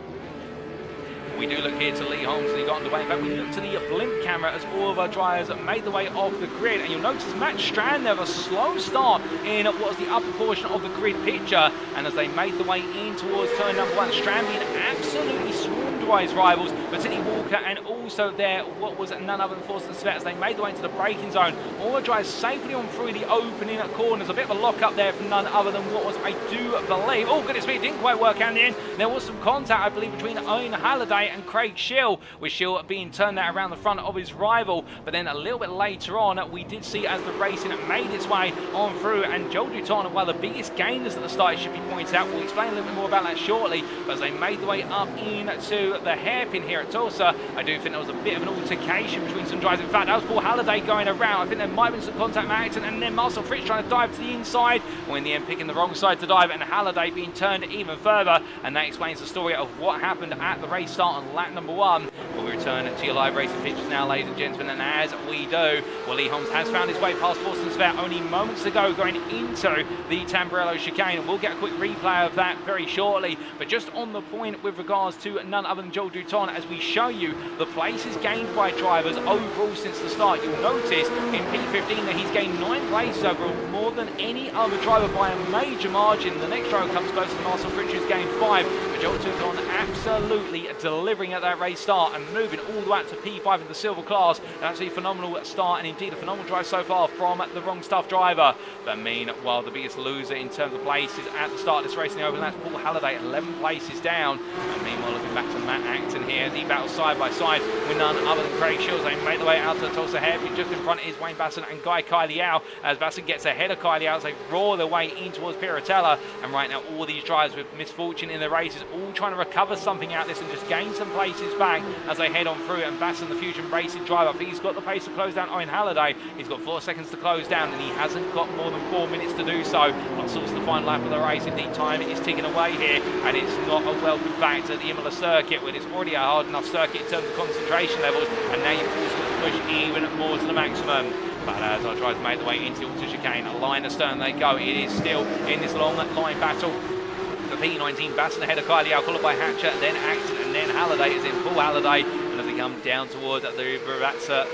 We do look here to Lee Holmes, and he got underway. In fact, we look to the blimp camera as all of our drivers made their way off the grid. And you'll notice Matt Strand there, a slow start in what was the upper portion of the grid picture. And as they made their way in towards turn number 1, Strand being absolutely swarmed by his rivals, particularly Walker, and also there what was none other than Forsten Svet as they made their way into the braking zone. All the drivers safely on through the opening corners. A bit of a lock up there from none other than what was, I do believe, oh goodness me, it didn't quite work out in the end. There was some contact, I believe, between Owen Halliday and Craig Schill, with Schill being turned out around the front of his rival. But then a little bit later on, we did see as the racing made its way on through, and Joel Duton, one of the biggest gainers at the start, it should be pointed out. We'll explain a little bit more about that shortly. But as they made their way up into the hairpin here at Tulsa, I do think there was a bit of an altercation between some drivers. In fact, that was Paul Halliday going around. I think there might have been some contact with Acton, and then Marcel Fritz trying to dive to the inside, or in the end picking the wrong side to dive, and Halliday being turned even further. And that explains the story of what happened at the race start on lap number 1. We'll return to your live racing pictures now, ladies and gentlemen, and as we do, well, Lee Holmes has found his way past Forsten Svet only moments ago going into the Tamburello chicane. We'll get a quick replay of that very shortly, but just on the point with regards to none other than Joel Duton, as we show you the places gained by drivers overall since the start. You'll notice in P15 that he's gained 9 places overall, more than any other driver by a major margin. The next driver comes close to Marcel Fritz, who's gained 5, but Joel Duton absolutely delivering at that race start and moving all the way up to P5 in the silver class. An absolutely phenomenal start, and indeed a phenomenal drive so far from the wrong stuff driver. But meanwhile, the biggest loser in terms of places at the start of this race in the Open, that's Paul Halliday, 11 places down. And meanwhile, looking back to Matt Acton here as he battles side by side with none other than Craig Shields. They make their way out to the Tulsa hairpin. Just in front is Wayne Basson and Guy Kyliau, as Basson gets ahead of Kyliau as they roar their way in towards Piratella. And right now, all these drivers with misfortune in their races, all trying to recover something out of this and just gain some places back as they head on through. And Basson, the Fusion Racing driver, I think he's got the pace to close down Owen Halliday. He's got 4 seconds to close down, and he hasn't got more than 4 minutes to do so. But source the final lap of the race. Indeed, time is ticking away here, and it's not a welcome fact at the Imola circuit, when it's already a hard enough circuit in terms of concentration levels, and now you've also got to push even more to the maximum. But as our drivers make their way into the auto chicane, a line astern they go. It is still in this long line battle. For P19, Basson ahead of Kyliau, followed by Hatcher, then Acton, and then Halliday is in Paul Halliday. And as they come down towards the Verazza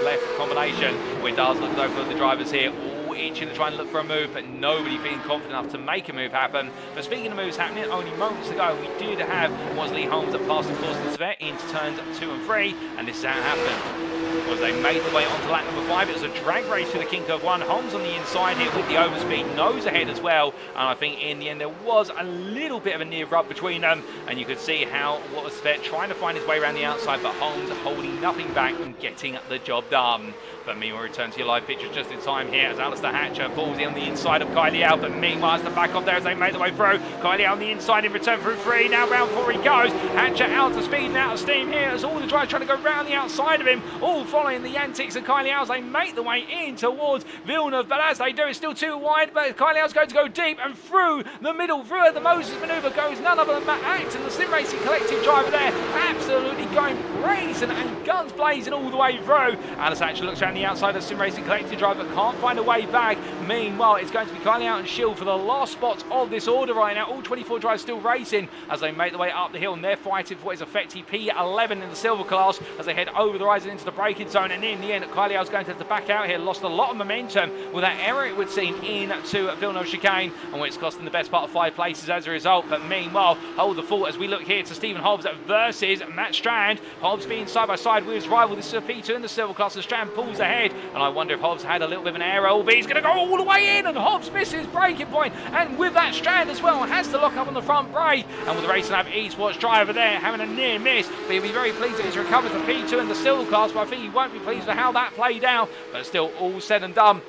left combination, we does look though for the drivers here, all itching to try and look for a move, but nobody feeling confident enough to make a move happen. But speaking of moves happening, only moments ago we did have Lee Holmes at passing Forsten Svet into turns 2 and 3, and this is how it happened. Was they made their way onto lap number 5. It was a drag race through the King Curve 1. Holmes on the inside here with the overspeed, nose ahead as well. And I think in the end there was a little bit of a near rub between them, and you could see how what was Svet trying to find his way around the outside, but Holmes holding nothing back and getting the job done. But meanwhile, return to your live pictures just in time here as Alistair Hatcher pulls in on the inside of Kyliau. But meanwhile, it's the back off there as they make their way through. Kyliau on the inside in return through 3. Now round 4 he goes. Hatcher out of speed and out of steam here as all the drivers trying to go round the outside of him, all following the antics of Kyliau as they make their way in towards Villeneuve. But as they do, it's still too wide. But Kyliau's going to go deep, and through the middle, through the Moses manoeuvre goes none other than Matt Acton, the SimRacing Collective driver there, absolutely going brazen and guns blazing all the way through. Alice Hatcher looks around the outside of SimRacing Collective driver, can't find a way back. Meanwhile, it's going to be Kyliau and Schill for the last spots of this order right now. All 24 drivers still racing as they make their way up the hill, and they're fighting for what is effectively P11 in the silver class as they head over the rise and into the braking braking zone, and in the end, Kyle's going to have to back out here. Lost a lot of momentum with that error, it would seem, into Villeneuve chicane, and it's costing the best part of 5 places as a result. But meanwhile, hold the fort as we look here to Stephen Hobbs versus Matt Strand. Hobbs being side by side with his rival. This is a P2 in the silver class, and Strand pulls ahead, and I wonder if Hobbs had a little bit of an error, but he's going to go all the way in, and Hobbs misses braking point, and with that Strand as well has to lock up on the front brake, and with the Racing Lab esports driver there having a near miss, but he'll be very pleased that he's recovered the P2 in the silver class, but I think he won't be pleased with how that played out. But still, all said and done,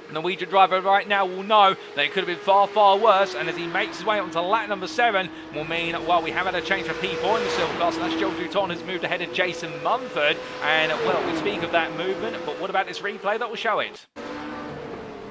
the Norwegian driver right now will know that it could have been far, far worse, and as he makes his way onto lap number 7, will mean, well, we have had a change for P4 in the silver class, and that's Joel Duton has moved ahead of Jason Mumford, and, well, we speak of that movement, but what about this replay that will show it?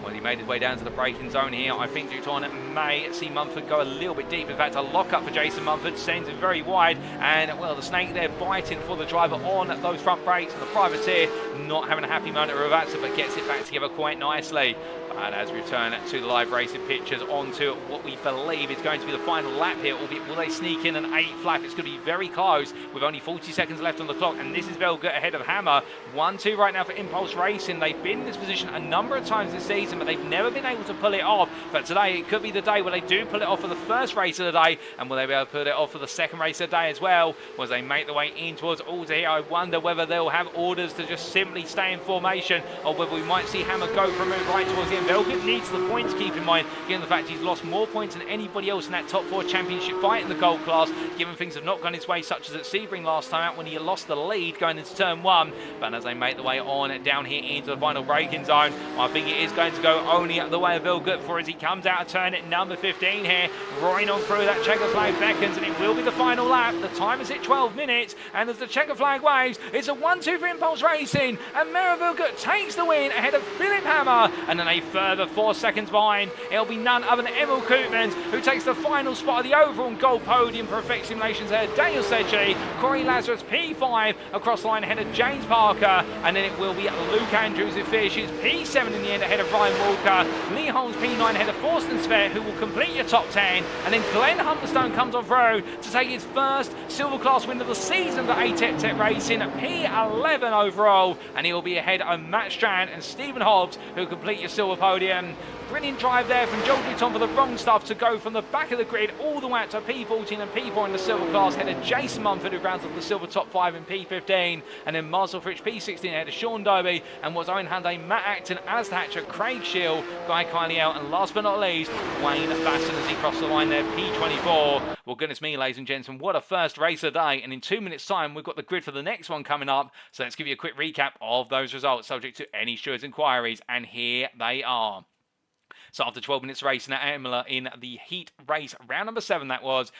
Well, he made his way down to the braking zone here. I think Duton may see Mumford go a little bit deep. In fact, a lock-up for Jason Mumford sends him very wide. And, well, the snake there biting for the driver on those front brakes. And the privateer not having a happy moment at Ravazza, but gets it back together quite nicely. And as we return to the live racing pictures onto what we believe is going to be the final lap here, albeit will they sneak in an 8th lap? It's going to be very close with only 40 seconds left on the clock, and this is Vehlgut ahead of Hammer. 1-2 right now for Impulse Racing. They've been in this position a number of times this season, but they've never been able to pull it off. But today it could be the day where they do pull it off for the first race of the day, and will they be able to put it off for the second race of the day as well? As they make their way in towards Alder here, I wonder whether they'll have orders to just simply stay in formation, or whether we might see Hammer go for a move right towards the end. Vehlgut needs the points, keep in mind, given the fact he's lost more points than anybody else in that top 4 championship fight in the gold class, given things have not gone his way, such as at Sebring last time out when he lost the lead going into turn 1. But as they make the way on down here into the final braking zone, I think it is going to go only the way of Vehlgut for as he comes out of turn at number 15 here, roaring on through that checker flag beckons, and it will be the final lap. The time is at 12 minutes, and as the checker flag waves, it's a 1-2 for Impulse Racing, and Mario Vehlgut takes the win ahead of Philipp Hammer, and then a further 4 seconds behind, it'll be none other than Emil Koopmans who takes the final spot of the overall gold podium for Effect Simulations ahead of Daniel Sedgeley. Corey Lazarus P5 across the line ahead of James Parker, and then it will be Luke Andrews who finishes P7 in the end ahead of Ryan Walker. Lee Holmes P9 ahead of Forsten Svet, who will complete your top 10, and then Glenn Humberstone comes on through to take his first silver class win of the season for ATEC Racing, P11 overall, and he will be ahead of Matt Strand and Stephen Hobbs who complete your silver podium. Brilliant drive there from Joel Duton for the wrong stuff to go from the back of the grid all the way up to P14 and P4 in the silver class, ahead of Jason Mumford who rounds off the silver top 5 in P15, and then Marcel Fritsch P16 ahead of Sean Dobie, and was Owen Hyundai, Matt Acton, Alistair Hatcher, Craig Shield, Guy Kyleal, and last but not least, Wayne Basson as he crossed the line there, P24. Well, goodness me, ladies and gentlemen, what a first race of the day, and in 2 minutes time we've got the grid for the next one coming up, so let's give you a quick recap of those results subject to any stewards' inquiries, and here they are. So after 12 minutes racing at Imola in the heat race, round number 7 that was,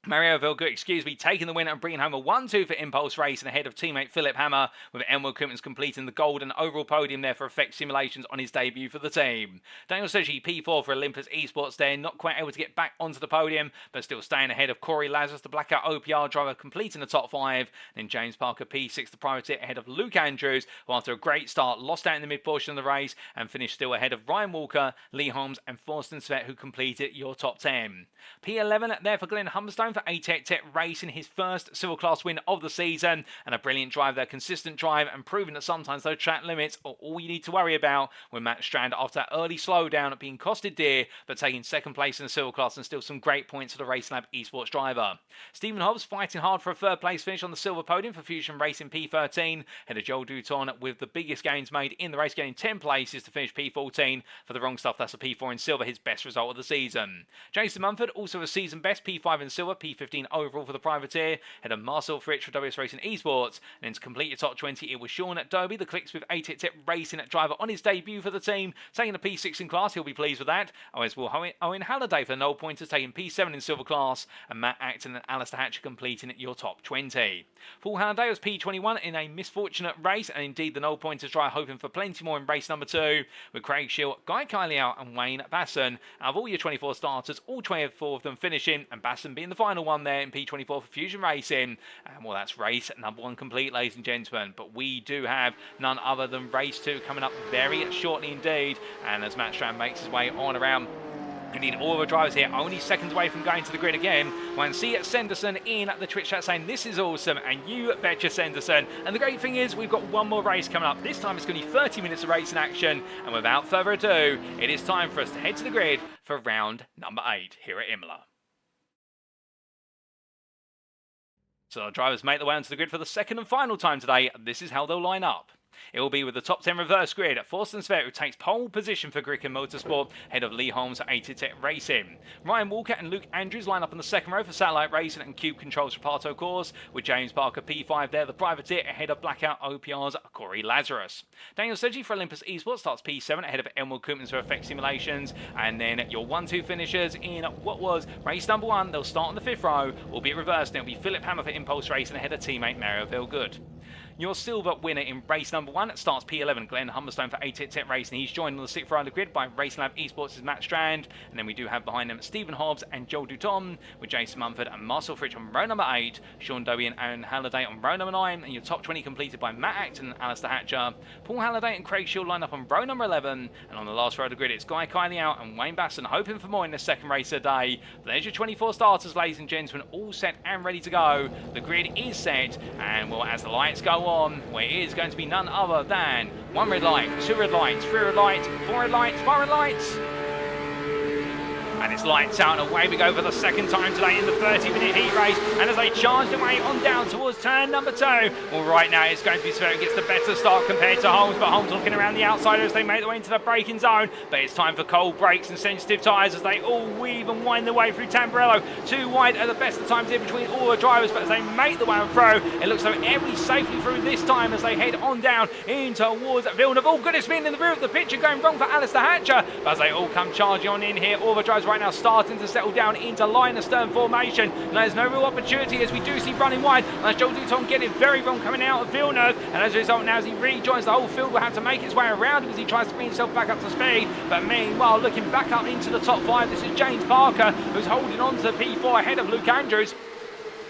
Mario Vehlgut, taking the win and bringing home a 1-2 for Impulse Racing ahead of teammate Philipp Hammer, with Emil Koopmans completing the golden overall podium there for Effect Simulations on his debut for the team. Daniel Sedgeley P4 for Olympus Esports there, not quite able to get back onto the podium, but still staying ahead of Corey Lazarus, the Blackout OPR driver, completing the top 5. Then James Parker P6, the privateer, ahead of Luke Andrews, who after a great start lost out in the mid portion of the race and finished still ahead of Ryan Walker, Lee Holmes, and Forsten Svet, who completed your top 10. P11 there for Glenn Humberstone for ATEC Racing, his first silver class win of the season, and a brilliant drive there, consistent drive, and proving that sometimes those track limits are all you need to worry about, with Matt Strand after that early slowdown being costed dear, but taking second place in the silver class and still some great points for the Racing Lab esports driver. Stephen Hobbs fighting hard for a third place finish on the silver podium for Fusion Racing P13, ahead of Joel Duton with the biggest gains made in the race, getting 10 places to finish P14. For the wrong stuff, that's a P4 in silver, his best result of the season. Jason Mumford also a season best P5 in silver, P15 overall for the privateer, ahead of Marcel Fritsch for WS Racing Esports, and then to complete your top 20 it was Sean Dobie, the Clicks with ATEC Racing driver on his debut for the team, taking a P6 in class, he'll be pleased with that, as will Owen Halliday for the null pointers, taking P7 in silver class, and Matt Acton and Alistair Hatcher completing your top 20. Paul Halliday was P21 in a misfortunate race, and indeed the null pointers driver hoping for plenty more in race number 2, with Craig Shield, Guy Kyleal, and Wayne Basson. Out of all your 24 starters, all 24 of them finishing, and Basson being the final one there in P24 for Fusion Racing. And well, that's race number 1 complete, ladies and gentlemen. But we do have none other than race 2 coming up very shortly indeed. And as Matt Strand makes his way on around We need all of our drivers here, only seconds away from going to the grid again. We can see Sanderson in the Twitch chat saying this is awesome, and you betcha Sanderson. And the great thing is we've got one more race coming up. This time it's going to be 30 minutes of racing action, and without further ado, it is time for us to head to the grid for round number 8 here at Imola. So our drivers make their way onto the grid for the second and final time today. This is how they'll line up. It will be with the top 10 reverse grid. Forsten Svet, who takes pole position for Griffin Motorsport, ahead of Lee Holmes at Racing. Ryan Walker and Luke Andrews line up on the second row for Satellite Racing and Cube Controls for Pato Course, with James Parker P5 there, the privateer, ahead of Blackout OPR's Corey Lazarus. Daniel Sedgeley for Olympus Esports starts P7 ahead of Elmwood Koopmans for Effect Simulations, and then your 1-2 finishers in what was race number 1. They'll start on the 5th row, albeit reversed, and it'll be Philipp Hammer for Impulse Racing ahead of teammate Mario Vehlgut. Your silver winner in race number 1 starts P11, Glenn Humberstone for 8-Tit Racing. He's joined on the 6th row of the grid by Racing Lab Esports' Matt Strand. And then we do have behind them Stephen Hobbs and Joel Duton, with Jason Mumford and Marcel Fritsch on row number 8, Sean Dowie and Aaron Halliday on row number 9, and your top 20 completed by Matt Acton and Alistair Hatcher. Paul Halliday and Craig Shield line up on row number 11, and on the last row of the grid it's Guy Kiley out and Wayne Basson hoping for more in the second race of the day. There's your 24 starters, ladies and gentlemen, all set and ready to go. The grid is set, and well, as the lights go on, well, it is going to be none other than 1 red light, 2 red lights, 3 red lights, 4 red lights, 5 red lights. And it's lights out, and away we go for the second time today in the 30-minute heat race. And as they charge their way on down towards turn number 2, well, right now it's going to be Svet who gets the better start compared to Holmes, but Holmes looking around the outside as they make their way into the braking zone. But it's time for cold brakes and sensitive tyres as they all weave and wind their way through Tamburello. 2 wide are the best of times here between all the drivers, but as they make the way on through, it looks like every safely through this time as they head on down in towards Villeneuve. Oh goodness me, in the rear of the picture going wrong for Alistair Hatcher, but as they all come charging on in here, all the drivers right now starting to settle down into line astern formation. And there's no real opportunity as we do see running wide. And as Joel Duton getting it very wrong coming out of Villeneuve. And as a result, now as he rejoins the whole field, will have to make his way around as he tries to bring himself back up to speed. But meanwhile, looking back up into the top 5, this is James Parker, who's holding on to P4 ahead of Luke Andrews,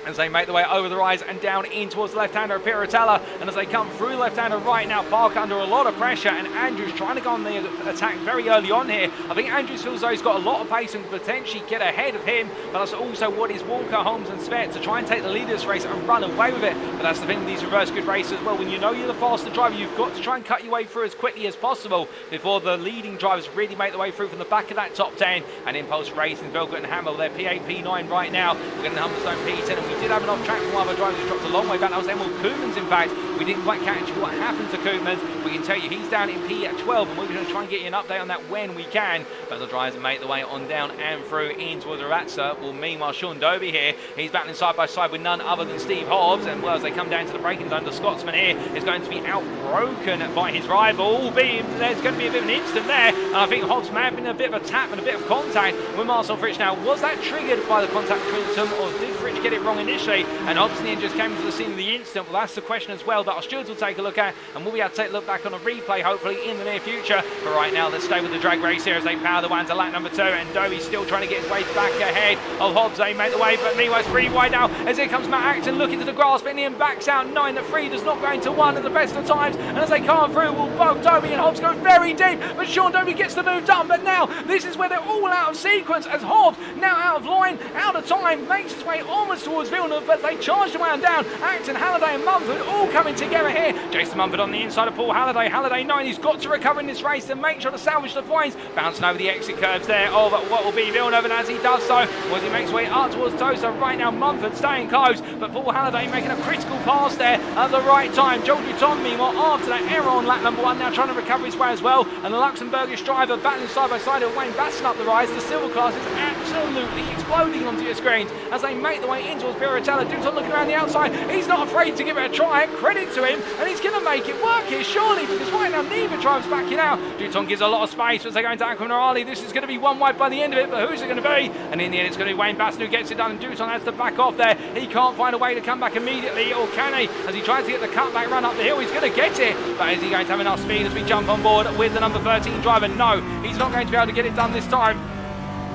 as they make their way over the rise and down in towards the left-hander of Piratella. And as they come through the left-hander right now, Parker under a lot of pressure, and Andrews trying to go on the attack very early on here. I think Andrews feels though he's got a lot of pace and could potentially get ahead of him, but that's also what is Walker, Holmes and Svet to try and take the lead of this race and run away with it. But that's the thing with these reverse grid races as well. When you know you're the faster driver, you've got to try and cut your way through as quickly as possible before the leading drivers really make their way through from the back of that top 10. And Impulse Racing, Vehlgut and Hamill, they're P8, P9 right now. We're getting the Humberstone P10, and we did have an off-track one of our drivers who dropped a long way back. That was Emil Koopmans, in fact. We didn't quite catch what happened to Koopmans. We can tell you he's down in P12, and we're going to try and get you an update on that when we can. But the drivers make their way on down and through in towards the Ratzer. Well, meanwhile, Sean Doby here, he's battling side by side with none other than Steve Hobbs. And well, as they come down to the braking zone, the Scotsman here is going to be outbroken by his rival. Albeit there's going to be a bit of an instant there. And I think Hobbs may have been a bit of a tap and a bit of contact with Marcel Fritsch. Now, was that triggered by the contact between them, or did Fritsch get it wrong initially? And Hobbs in the end just came to the scene of the instant. Well, that's the question as well that our stewards will take a look at, and we'll be able to take a look back on a replay hopefully in the near future. But right now, let's stay with the drag race here as they power the way into lap number 2, and Doby's still trying to get his way back ahead of Hobbs. They make the way, but meanwhile it's 3 wide now as here comes Matt Acton looking to the grass, but in the end backs out 9. The 3 does not go into 1 at the best of times, and as they come through, well, both Doby and Hobbs go very deep, but Sean Doby gets the move done. But now this is where they're all out of sequence as Hobbs, now out of line, out of time, makes his way almost towards Villeneuve, but they charge the way on down. Acton, Halliday and Mumford all coming together here. Jason Mumford on the inside of Paul Halliday. Halliday 9, he's got to recover in this race to make sure to salvage the points. Bouncing over the exit curbs there of what will be Villeneuve, and as he does so, as he makes his way up towards Tosa, right now Mumford staying close, but Paul Halliday making a critical pass there at the right time. Joel Duton, meanwhile, after that error on lap number 1, now trying to recover his way as well, and the Luxembourgish driver battling side by side with Wayne Basson up the rise. The silver class is absolutely exploding onto your screens as they make the way in towards Piratella. Duton looking around the outside, he's not afraid to give it a try. Credit to him, and he's going to make it work here surely, because right now neither driver's backing out. Duton gives a lot of space as they go into Aquamarali. This is going to be 1 wide by the end of it, but who's it going to be? And in the end it's going to be Wayne Basson who gets it done, and Duton has to back off there. He can't find a way to come back immediately, or can he? As he tries to get the cutback run up the hill, he's going to get it, but is he going to have enough speed as we jump on board with the number 13 driver? No, he's not going to be able to get it done this time.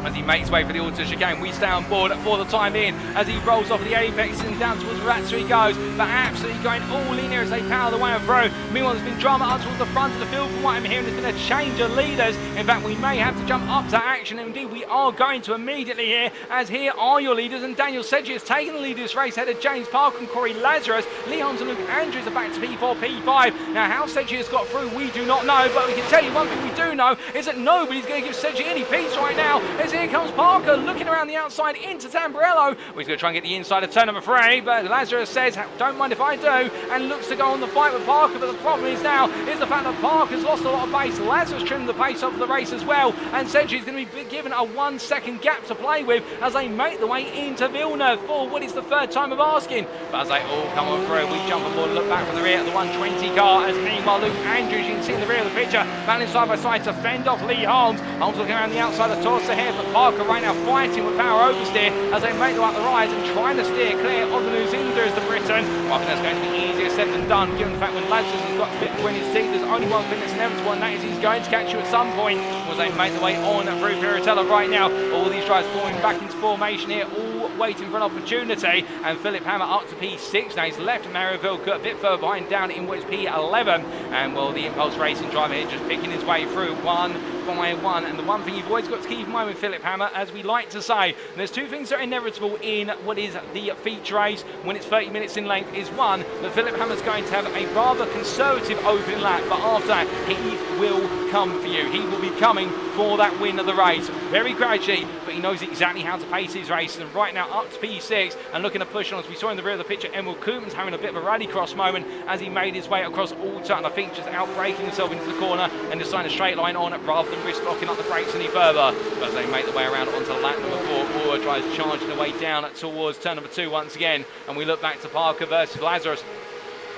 as he makes way for the auto chicane. We stay on board for the time being as he rolls off the apex and down towards Ratzer he goes, but absolutely going all in here as they power the way on through. Meanwhile, there's been drama up towards the front of the field. From what I'm hearing, there's been a change of leaders. In fact, we may have to jump up to action. Indeed, we are going to immediately here, as here are your leaders, and Daniel Sedgeley has taken the lead of this race ahead of James Parker and Corey Lazarus. Lee Holmes and Luke Andrews are back to P4, P5. Now, how Sedgeley has got through, we do not know, but we can tell you one thing we do know is that nobody's going to give Sedgeley any peace right now, as here comes Parker looking around the outside into Tamburello. He's going to try and get the inside of turn number 3, but Lazarus says, don't mind if I do, and looks to go on the fight with Parker, but the problem is now is the fact that Parker's lost a lot of pace. Lazarus trimmed the pace of the race as well, and Sedgeley's going to be given a 1 second gap to play with as they make the way into Villeneuve for what is the third time of asking. But as they all come on through, we jump on board and look back from the rear at the 120 car, as meanwhile Luke Andrews, you can see in the rear of the picture, battling side by side to fend off Lee Holmes. Holmes looking around the outside of Torres ahead, but Parker right now fighting with power oversteer as they make the way up the rise and trying to steer clear of the Lucinda as the Briton. Well, I think that's going to be easier said than done, given the fact when Lazarus has got a bit between his teeth, there's only one thing that's inevitable, and that is he's going to catch you at some point, as they make the way on through Piratella right now. All these drivers falling back into formation here, all waiting for an opportunity, and Philipp Hammer up to P6. Now he's left Mario Vehlgut a bit further behind down in what is P11, and well, the Impulse Racing driver here just picking his way through one by one. And the one thing you've always got to keep in mind with Philipp Hammer, as we like to say, there's two things that are inevitable in what is the feature race when it's 30 minutes in length, is one, that Philipp Hammer's going to have a rather conservative opening lap, but after that he will come for you. He will be coming for that win of the race, very gradually, but he knows exactly how to pace his race. And right now up to P6 and looking to push on, as we saw in the rear of the picture, Emil Koopman's having a bit of a rallycross moment as he made his way across all turn, I think just outbraking himself into the corner and deciding a straight line on rather than risk locking up the brakes any further. But as they make the way around onto lap number 4, Aura drives charging the way down towards turn number 2 once again, and we look back to Parker versus Lazarus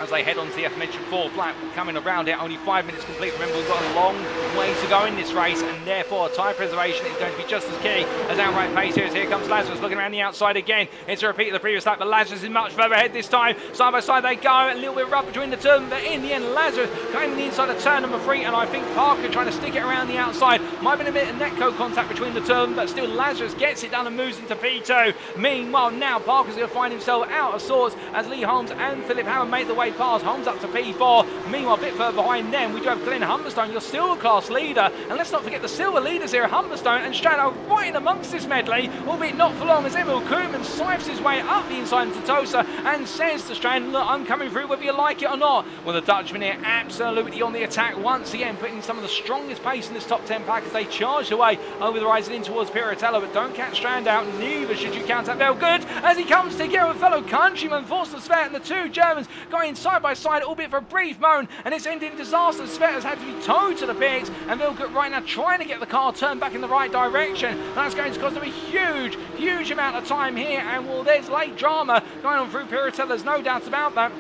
as they head on to the aforementioned 4th lap, coming around it, only 5 minutes complete. Remember, we've got a long way to go in this race, and therefore tyre preservation is going to be just as key as outright pace here. As here comes Lazarus looking around the outside again. It's a repeat of the previous lap, but Lazarus is much further ahead this time. Side by side they go, a little bit rough between the two, but in the end Lazarus came in the inside of turn number 3, and I think Parker trying to stick it around the outside. Might have been a bit of netco contact between the two, but still Lazarus gets it done and moves into P2. Meanwhile, now Parker's going to find himself out of sorts as Lee Holmes and Philipp Hammer make the way past. Holmes up to P4. Meanwhile, a bit further behind them, we do have Glenn Humberstone, your silver class leader. And let's not forget the silver leaders here, Humberstone and Strano right in amongst this medley, albeit not for long, as Emil Koopman sipes his way up the inside into Tosa and says to Strand, look, I'm coming through whether you like it or not. Well, the Dutchman here absolutely on the attack once again, putting some of the strongest pace in this top 10 pack as they charge away over the rise and in towards Piratella, but don't catch Strand out, neither should you count out Vehlgut as he comes together with fellow countryman Forster Svet, and the two Germans going side by side, albeit for a brief moment, and it's ended in disaster. Svet has had to be towed to the pits, and Vehlgut right now trying to get the car turned back in the right direction, and that's going to cost them a huge amount of time here. And well, there's late drama going on through Piratella, there's no doubt about that,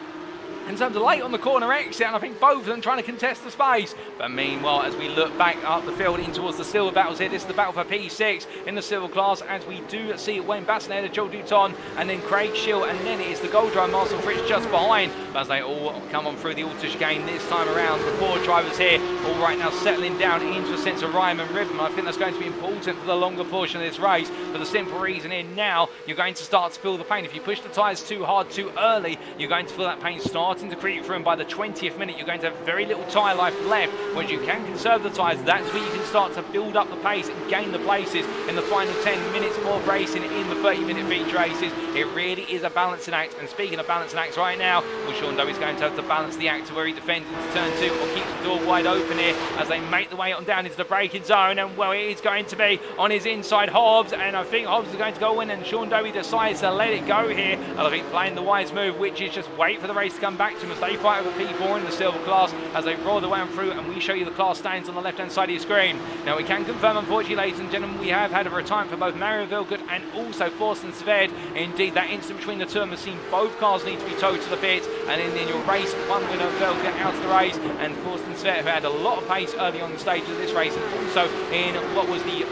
in terms of late on the corner exit, and I think both of them trying to contest the space. But meanwhile, as we look back up the field in towards the silver battles here, this is the battle for P6 in the silver class, as we do see Wayne Basson of Joe Duton, and then Craig Schill, and then it is the gold driver Marcel Fritz just behind. But as they all come on through the auto chicane this time around, the 4 drivers here all right now settling down into a sense of rhyme and rhythm. I think that's going to be important for the longer portion of this race, for the simple reason here now you're going to start to feel the pain. If you push the tyres too hard too early, you're going to feel that pain starting to creep through, and by the 20th minute you're going to have very little tyre life left. When you can conserve the tyres, that's where you can start to build up the pace and gain the places in the final 10 minutes of racing in the 30-minute feature races. It really is a balancing act, and speaking of balancing acts right now, well, Sean Doe's going to have to balance the act to where he defends into turn 2 or keeps the door wide open here as they make the way on down into the braking zone, and well, it is going to be on his inside Hobbs, and I think Hobbs is going to go in, and Sean Doe decides to let it go here, and I think playing the wise move, which is just wait for the race to come back to him as they fight over P4 in the silver class as they roll the way on through, and we show you the class stands on the left hand side of your screen. Now we can confirm, unfortunately, ladies and gentlemen, we have had a retirement for both Mario Vehlgut and also Forsten Sved. Indeed, that instant between the two of them has seen both cars need to be towed to the pits, and in your race, one winner Vehlgut out of the race, and Forsten Sved have had a lot of pace early on the stage of this race, and also in what was the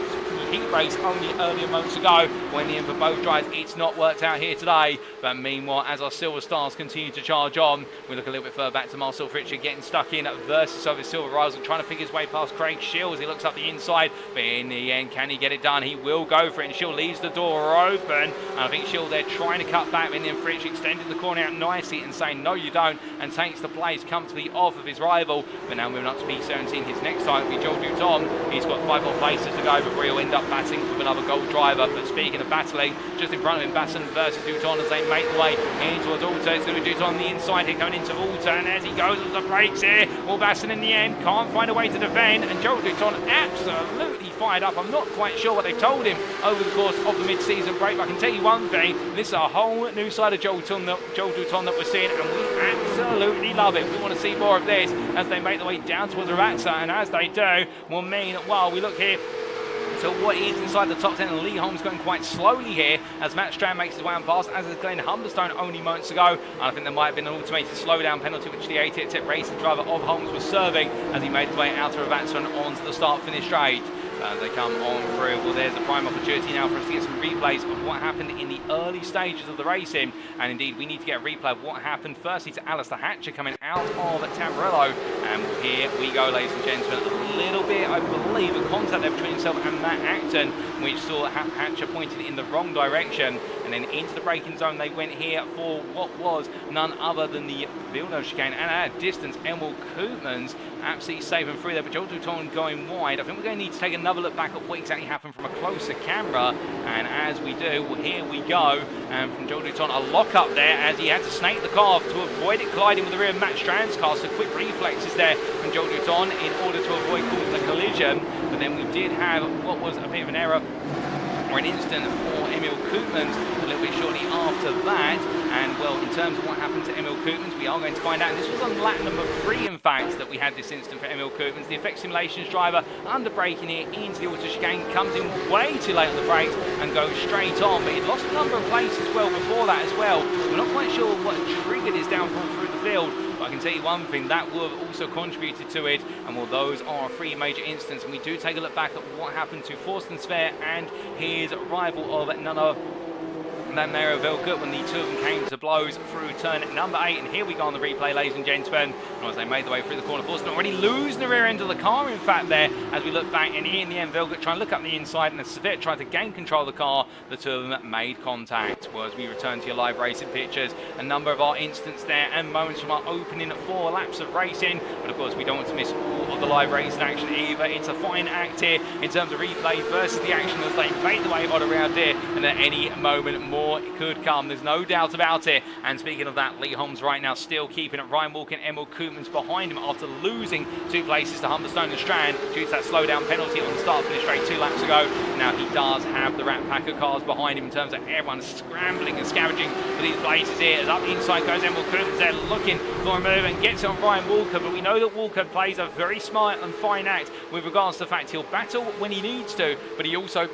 heat race only earlier moments ago. When the end for both drives, it's not worked out here today. But meanwhile, as our Silver Stars continue to charge on, we look a little bit further back to Marcel Fritcher getting stuck in versus of his Silver Rivals and trying to pick his way past Craig Shields. He looks up the inside, but in the end, can he get it done? He will go for it, and Shield leaves the door open. And I think Shield there trying to cut back, and then Fritsch extending the corner out nicely and saying, no, you don't, and takes the place comfortably off of his rival. But now moving up to P17, his next time will be Joel Duton. He's got 5 more places to go before he'll end up battling with another gold driver. But speaking of battling, just in front of him, Basson versus Duton as they make the way in towards Alta. It's going to be Duton on the inside here, going into Alta, and as he goes on the brakes here, well, Basson in the end can't find a way to defend, and Joel Duton absolutely fired up. I'm not quite sure what they told him over the course of the mid-season break, but I can tell you one thing, this is a whole new side of Joel Duton that we're seeing, and we absolutely love it. We want to see more of this as they make their way down towards Ravatsa, and as they do, will mean, well, we look here so what is inside the top 10, and Lee Holmes going quite slowly here as Matt Strand makes his way on past, as is Glenn Humberstone only moments ago. And I think there might have been an automated slowdown penalty which the 88 racing driver of Holmes was serving as he made his way out of Ravatsa and onto the start-finish straight. As they come on through, well, there's a prime opportunity now for us to get some replays of what happened in the early stages of the racing. And indeed, we need to get a replay of what happened firstly to Alistair Hatcher coming out of Tamburello. And here we go, ladies and gentlemen. A little bit, I believe, a contact there between himself and Matt Acton, which saw Hatcher pointed in the wrong direction. And then into the braking zone they went here for what was none other than the Villeneuve chicane. And at a distance, Emil Koopmans absolutely saving through there, but Joel Duton going wide. I think we're going to need to take another look back at what exactly happened from a closer camera. And as we do, well, here we go. And from Joel Duton, a lock up there as he had to snake the car to avoid it colliding with the rear of Matt Strand's car. So quick reflexes there from Joel Duton in order to avoid causing a collision. But then we did have what was a bit of an error, or an incident for Emil Koopmans a little bit shortly after that. And well, in terms of what happened to Emil Koopmans, we are going to find out. And this was on lap number 3, in fact, that we had this incident for Emil Koopmans. The Effect Simulations driver under braking here into the auto chicane, comes in way too late on the brakes and goes straight on. But he'd lost a number of places as well before that as well. We're not quite sure what triggered his downfall through the field. But I can tell you one thing, that would have also contributed to it. And well, those are 3 major incidents. And we do take a look back at what happened to Forsten Sver and his rival of none other than Mario Vehlgut when the two of them came to blows through turn number 8. And here we go on the replay, ladies and gentlemen. And as they made their way through the corner, Forsten already losing the rear end of the car, in fact, there, as we look back. And in the end, Vehlgut trying to look up the inside, and as Sver tried to gain control of the car, the two of them made contact. Well, as we return to your live racing pictures, a number of our incidents there and moments from our opening 4 laps of racing. But of course, we don't want to miss all of the live racing action either. It's a fine act here in terms of replay versus the action as they make the way on around here. And at any moment more could come, there's no doubt about it. And speaking of that, Lee Holmes right now still keeping it. Ryan Walker and Emil Koopmans behind him after losing 2 places to Humberstone and Strand due to that slowdown penalty on the start finish straight 2 laps ago. Now he does have the Rat Pack of cars behind him in terms of everyone scrambling and scavenging for these places here. As up the inside goes Emil Koopmans there looking for a move and gets it on Ryan Walker. But we know that Walker plays a very smart and fine act with regards to the fact he'll battle when he needs to, but he also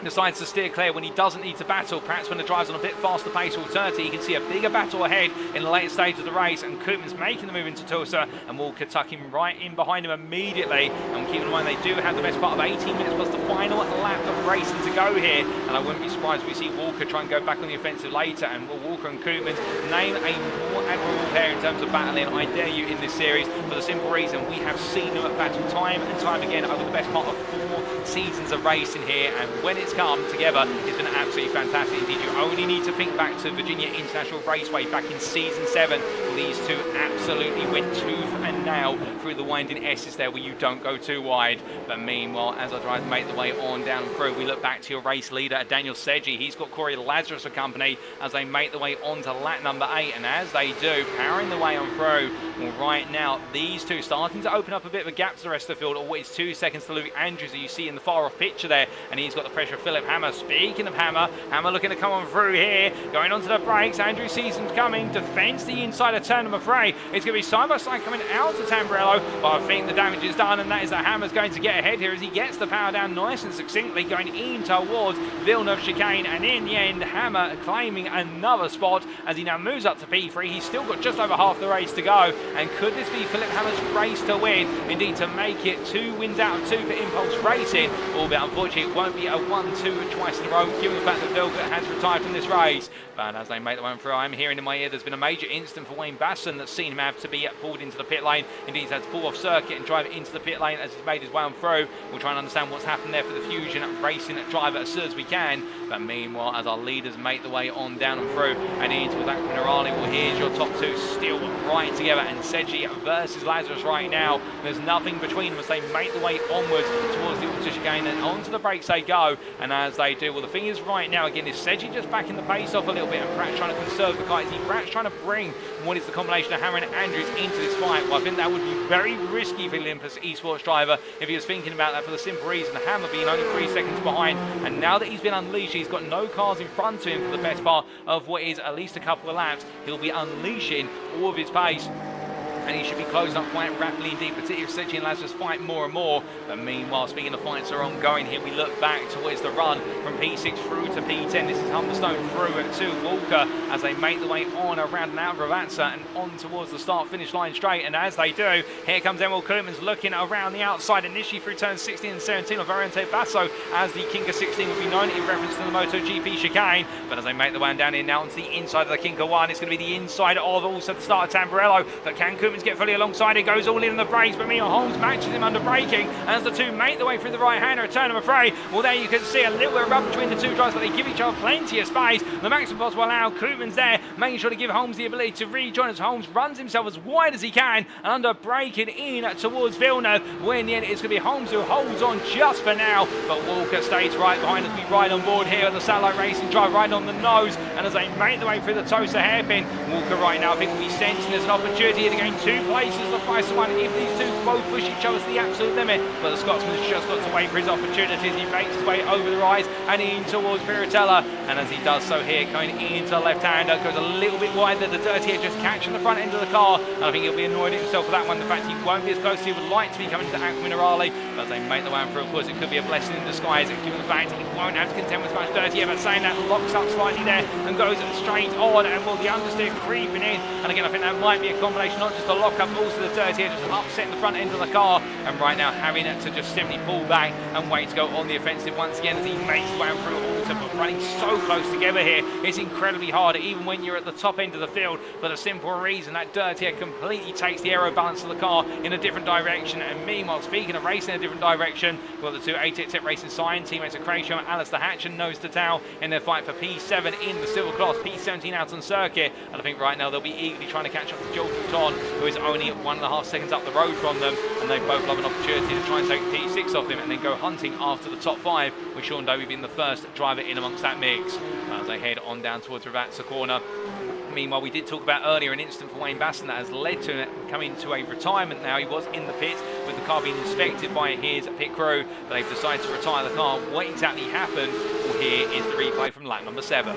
decides to steer clear when he doesn't need to battle. Perhaps when the drive's on a bit faster pace alternative, you can see a bigger battle ahead in the later stage of the race. And Koopmans making the move into Tulsa, and Walker tucking right in behind him immediately. And keep in mind, they do have the best part of 18 minutes plus the final lap of racing to go here. And I wouldn't be surprised if we see Walker try and go back on the offensive later. And will Walker and Koopmans name a more admirable pair in terms of battling, I dare you, in this series, for the simple reason we have seen them battle time and time again over the best part of 4 seasons of racing here. And when it's come together, it's been absolutely fantastic indeed. You only need to think back to Virginia International Raceway back in season 7. These two absolutely went tooth and nail through the winding S's there where you don't go too wide. But meanwhile, as our drivers make the way on down and through, we look back to your race leader, Daniel Sedgeley. He's got Corey Lazarus for company as they make the way on to lap number 8. And as they do, powering the way on through, well, right now, these two starting to open up a bit of a gap to the rest of the field. Oh, it's 2 seconds to Louis Andrews, that you see in the far off picture there. And he's got the pressure for Philipp Hammer. Speaking of Hammer, Hammer looking to come on through here, going onto the brakes. Andrew sees him coming, defends the inside of turn, I'm afraid. It's going to be side by side coming out to Tamburello, but I think the damage is done, and that is that Hammer's going to get ahead here as he gets the power down nice and succinctly, going in towards Villeneuve chicane, and in the end, Hammer claiming another spot as he now moves up to P3. He's still got just over half the race to go, and could this be Philipp Hammer's race to win? Indeed, to make it 2 wins out of 2 for Impulse Racing, albeit unfortunately it won't be a 1-2 twice in a row, given the fact that Vehlgut has retired from this race. But as they make the one through, I'm hearing in my ear there's been a major incident for Wayne Basson that's seen him have to be pulled into the pit lane. Indeed, he's had to pull off circuit and drive into the pit lane as he's made his way on through. We'll try and understand what's happened there for the Fusion Racing driver as soon as we can. But meanwhile, as our leaders make the way on down and through and into that Minerali, well, here's your top two still right together, and Sedgeley versus Lazarus right now. There's nothing between them as they make the way onwards towards the auto chicane, and onto the brakes they go. And as they do, well, the thing is right now, again, is Sedgeley just backing the pace off a little bit, and Pratt's trying to conserve the car. Is he Pratt's trying to bring what is the combination of Hammer and Andrews into this fight? Well, I think that would be very risky for the Olympus esports driver if he was thinking about that, for the simple reason Hammer being only 3 seconds behind, and now that he's been unleashed, he's got no cars in front of him for the best part of what is at least a couple of laps. He'll be unleashing all of his pace, and he should be closing up quite rapidly indeed, particularly if Sedgeley and Lazarus fight more and more. But meanwhile, speaking of fights that are ongoing here, we look back towards the run from P6 through to P10. This is Humberstone through to Walker as they make the way on around and out of Ravazza and on towards the start-finish line straight. And as they do, here comes Emil Koopmans looking around the outside, initially through turns 16 and 17 of Variante Basso, as the Kinka 16 would be known in reference to the MotoGP chicane. But as they make the way down here now onto the inside of the Kinka 1, it's going to be the inside of also the start of Tamburello. But can Koopmans get fully alongside? It goes all in on the brakes, but Mia Holmes matches him under braking as the two make the way through the right-hander turn, I'm afraid. Well, there you can see a little bit of rub between the two drivers, but they give each other plenty of space. The maximum possible allow. Koopmans there, making sure to give Holmes the ability to rejoin as Holmes runs himself as wide as he can and under braking in towards Villeneuve, where in the end it's going to be Holmes who holds on just for now, but Walker stays right behind as we ride on board here at the Satellite Racing Drive, right on the nose, and as they make the way through the Tosa hairpin, Walker right now I think will be sensing there's an opportunity to gain 2 places, the price of 1 if these two both push each other to the absolute limit. But the Scotsman's just got to wait for his opportunities. He makes his way over the rise and in towards Piratella, and as he does so here, going into the left-hander, goes a little bit wider. The dirty head just catching the front end of the car, and I think he'll be annoyed at himself for that one. The fact he won't be as close as he would like to be coming to Aqua Minerale, but as they make the way through, of course, it could be a blessing in disguise, and given the fact he won't have to contend with much dirty air, but saying that, locks up slightly there and goes straight on, and will the understeer creeping in, and again I think that might be a combination, not just a lock up, but also the dirty air just upsetting the front end of the car, and right now having to just simply pull back and wait to go on the offensive once again as he makes his way through Alton, but running so close together here, it's incredibly hard even when you're at the top end of the field, for the simple reason that dirty air completely takes the aero balance of the car in a different direction. And meanwhile, speaking of racing in a different direction, we've got the two ATX Racing Sign teammates of Crayshaw and Alistair Hatch and nose to tail in their fight for P7 in the silver class, P17 out on circuit, and I think right now they'll be eagerly trying to catch up to Joel Couton, who is only 1.5 seconds up the road from them, and they both have an opportunity to try and take P6 off him and then go hunting after the top 5, with Sean Dobie being the first driver in amongst that mix as they head on down towards Ravazza corner. Meanwhile, we did talk about earlier an incident for Wayne Basson that has led to him coming to a retirement now. He was in the pits with the car being inspected by his pit crew, but they've decided to retire the car. What exactly happened? Well, here is the replay from lap number 7.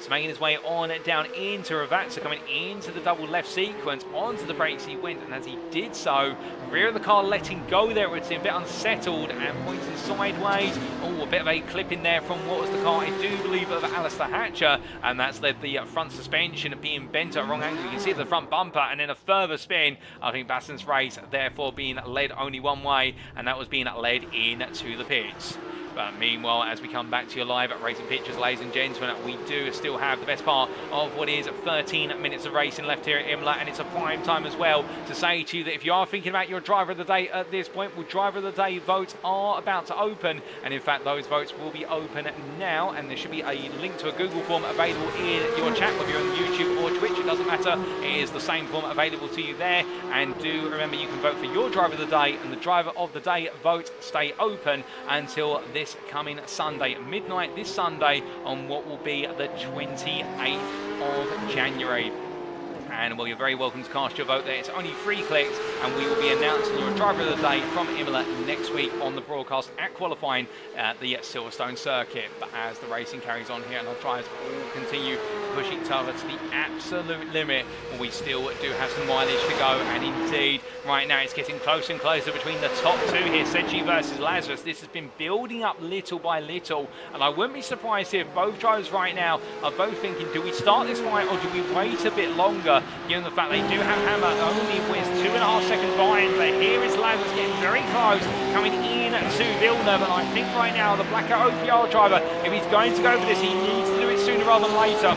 So making his way on down into Ravazza, coming into the double left sequence, onto the brakes he went, and as he did so, rear of the car letting go there, it would seem a bit unsettled and pointing sideways. Oh, a bit of a clip in there from what was the car, I do believe, of Alistair Hatcher, and that's led the front suspension being bent at a wrong angle. You can see the front bumper and then a further spin. I think Basson's race therefore being led only one way, and that was being led into the pits. But meanwhile, as we come back to your live racing pictures, ladies and gentlemen, we do still have the best part of what is 13 minutes of racing left here at Imola, and it's a prime time as well to say to you that if you are thinking about your driver of the day at this point, well, driver of the day votes are about to open, and in fact those votes will be open now, and there should be a link to a Google form available in your chat, whether you're on YouTube or Twitch, it doesn't matter, it is the same form available to you there. And do remember, you can vote for your driver of the day, and the driver of the day votes stay open until this coming Sunday, midnight this Sunday, on what will be the 28th of January. And well, you're very welcome to cast your vote there. It's only 3 clicks, and we will be announcing your driver of the day from Imola next week on the broadcast at qualifying at the Silverstone circuit. But as the racing carries on here and our drivers all continue to push each other to the absolute limit, well, we still do have some mileage to go. And indeed, right now it's getting closer and closer between the top 2 here, Sedgeley versus Lazarus. This has been building up little by little, and I wouldn't be surprised if both drivers right now are both thinking, do we start this fight or do we wait a bit longer, given the fact they do have Hammer only with 2.5 seconds behind. But here is Lazarus getting very close, coming in to Villeneuve, and I think right now the Blackout OPR driver, if he's going to go for this, he needs to do it sooner rather than later.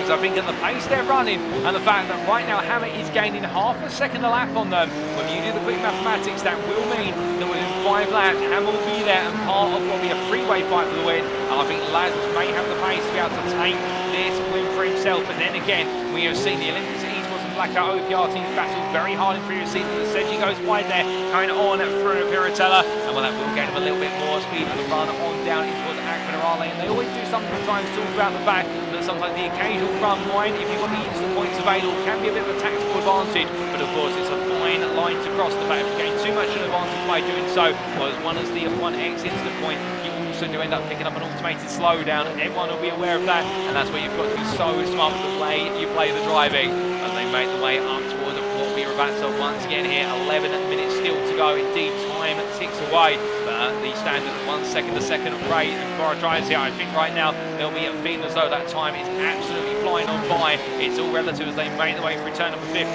I think at the pace they're running and the fact that right now Hammer is gaining half a second a lap on them, when you do the quick mathematics, that will mean that within 5 laps Hammer will be there and part of what will be a freeway fight for the win. And I think Lazarus may have the pace to be able to take this win for himself. But then again, we have seen the Olympics Esports and Blackout OPR teams battle very hard in previous seasons. The Sedgeley goes wide there, going on through Piratella, and well, that will gain him a little bit more speed on the run on down in towards Akmanarale. And they always do sometimes talk about the fact that sometimes the occasional run wide, if you've got the instant points available, can be a bit of a tactical advantage. But of course, it's a fine line to cross. The fact if you gain too much of an advantage by doing so, well, as one as the 1x instant point, you also do end up picking up an automated slowdown. Everyone will be aware of that, and that's where you've got to be so smart with the way you play the driving. As they make the way up towards what we are about to once again here, 11 minutes still to go. Indeed, time ticks away, but the standard 1 second a second rate. And for our drivers here, I think right now they'll be feeling as though that time is absolutely flying on by. It's all relative as they make the way through turn number 15.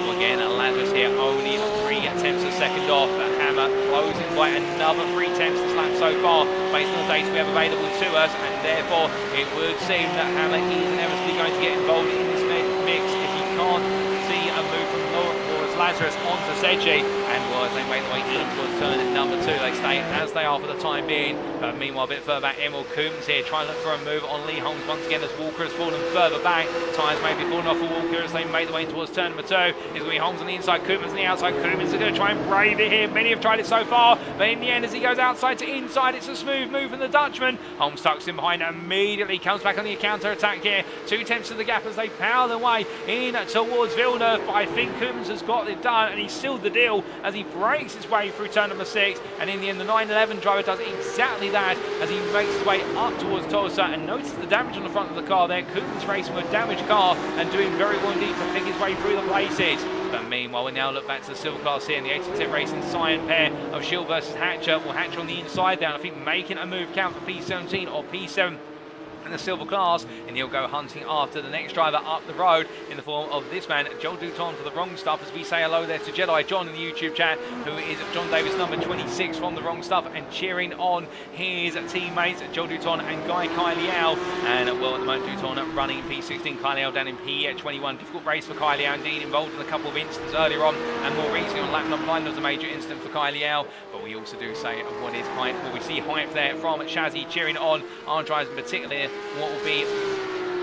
Well, again, Lazarus here only 3 tenths a second off, but Hammer closing by another 3 tenths this lap so far, based on the data we have available to us, and therefore it would seem that Hammer is inevitably going to get involved in this mix if he can't see a move from Lazarus onto Sedgeley. And well, as they make the way in towards turn number 2, they stay as they are for the time being. But meanwhile, a bit further back, Emil Coombs here trying to look for a move on Lee Holmes once again as Walker has fallen further back. Tyres may be falling off for Walker as they make the way towards turn number 2. It's going to be Holmes on the inside, Coombs on the outside. Coombs is going to try and brave it here. Many have tried it so far, but in the end, as he goes outside to inside, it's a smooth move from the Dutchman. Holmes tucks in behind, immediately comes back on the counter attack here. 2 tenths of the gap as they power their way in towards Villeneuve. But I think Coombs has got it done, and he sealed the deal as he breaks his way through turn number 6. And in the end, the 911 driver does exactly that as he makes his way up towards Tulsa. And notice the damage on the front of the car there. Coombs racing with a damaged car and doing very well indeed to pick his way through the places. But meanwhile, we now look back to the silver class here in the 1810 Racing Cyan pair of Shield versus Hatcher. Well, Hatcher on the inside there, I think making a move count for P17 or P7 in the silver class, and he'll go hunting after the next driver up the road in the form of this man, Joel Duton, for the Wrong Stuff, as we say hello there to Jedi John in the YouTube chat, who is John Davis number 26 from the Wrong Stuff, and cheering on his teammates Joel Duton and Guy Kyliao. And well, at the moment, Duton running in P16, Kyliao down in P21. Difficult race for Kyliao indeed, involved in a couple of incidents earlier on, and more recently on lap number 9 there was a major incident for Kyliao. But we also do say what is hype. Well, we see hype there from Shazzy cheering on our drivers, in particular what will be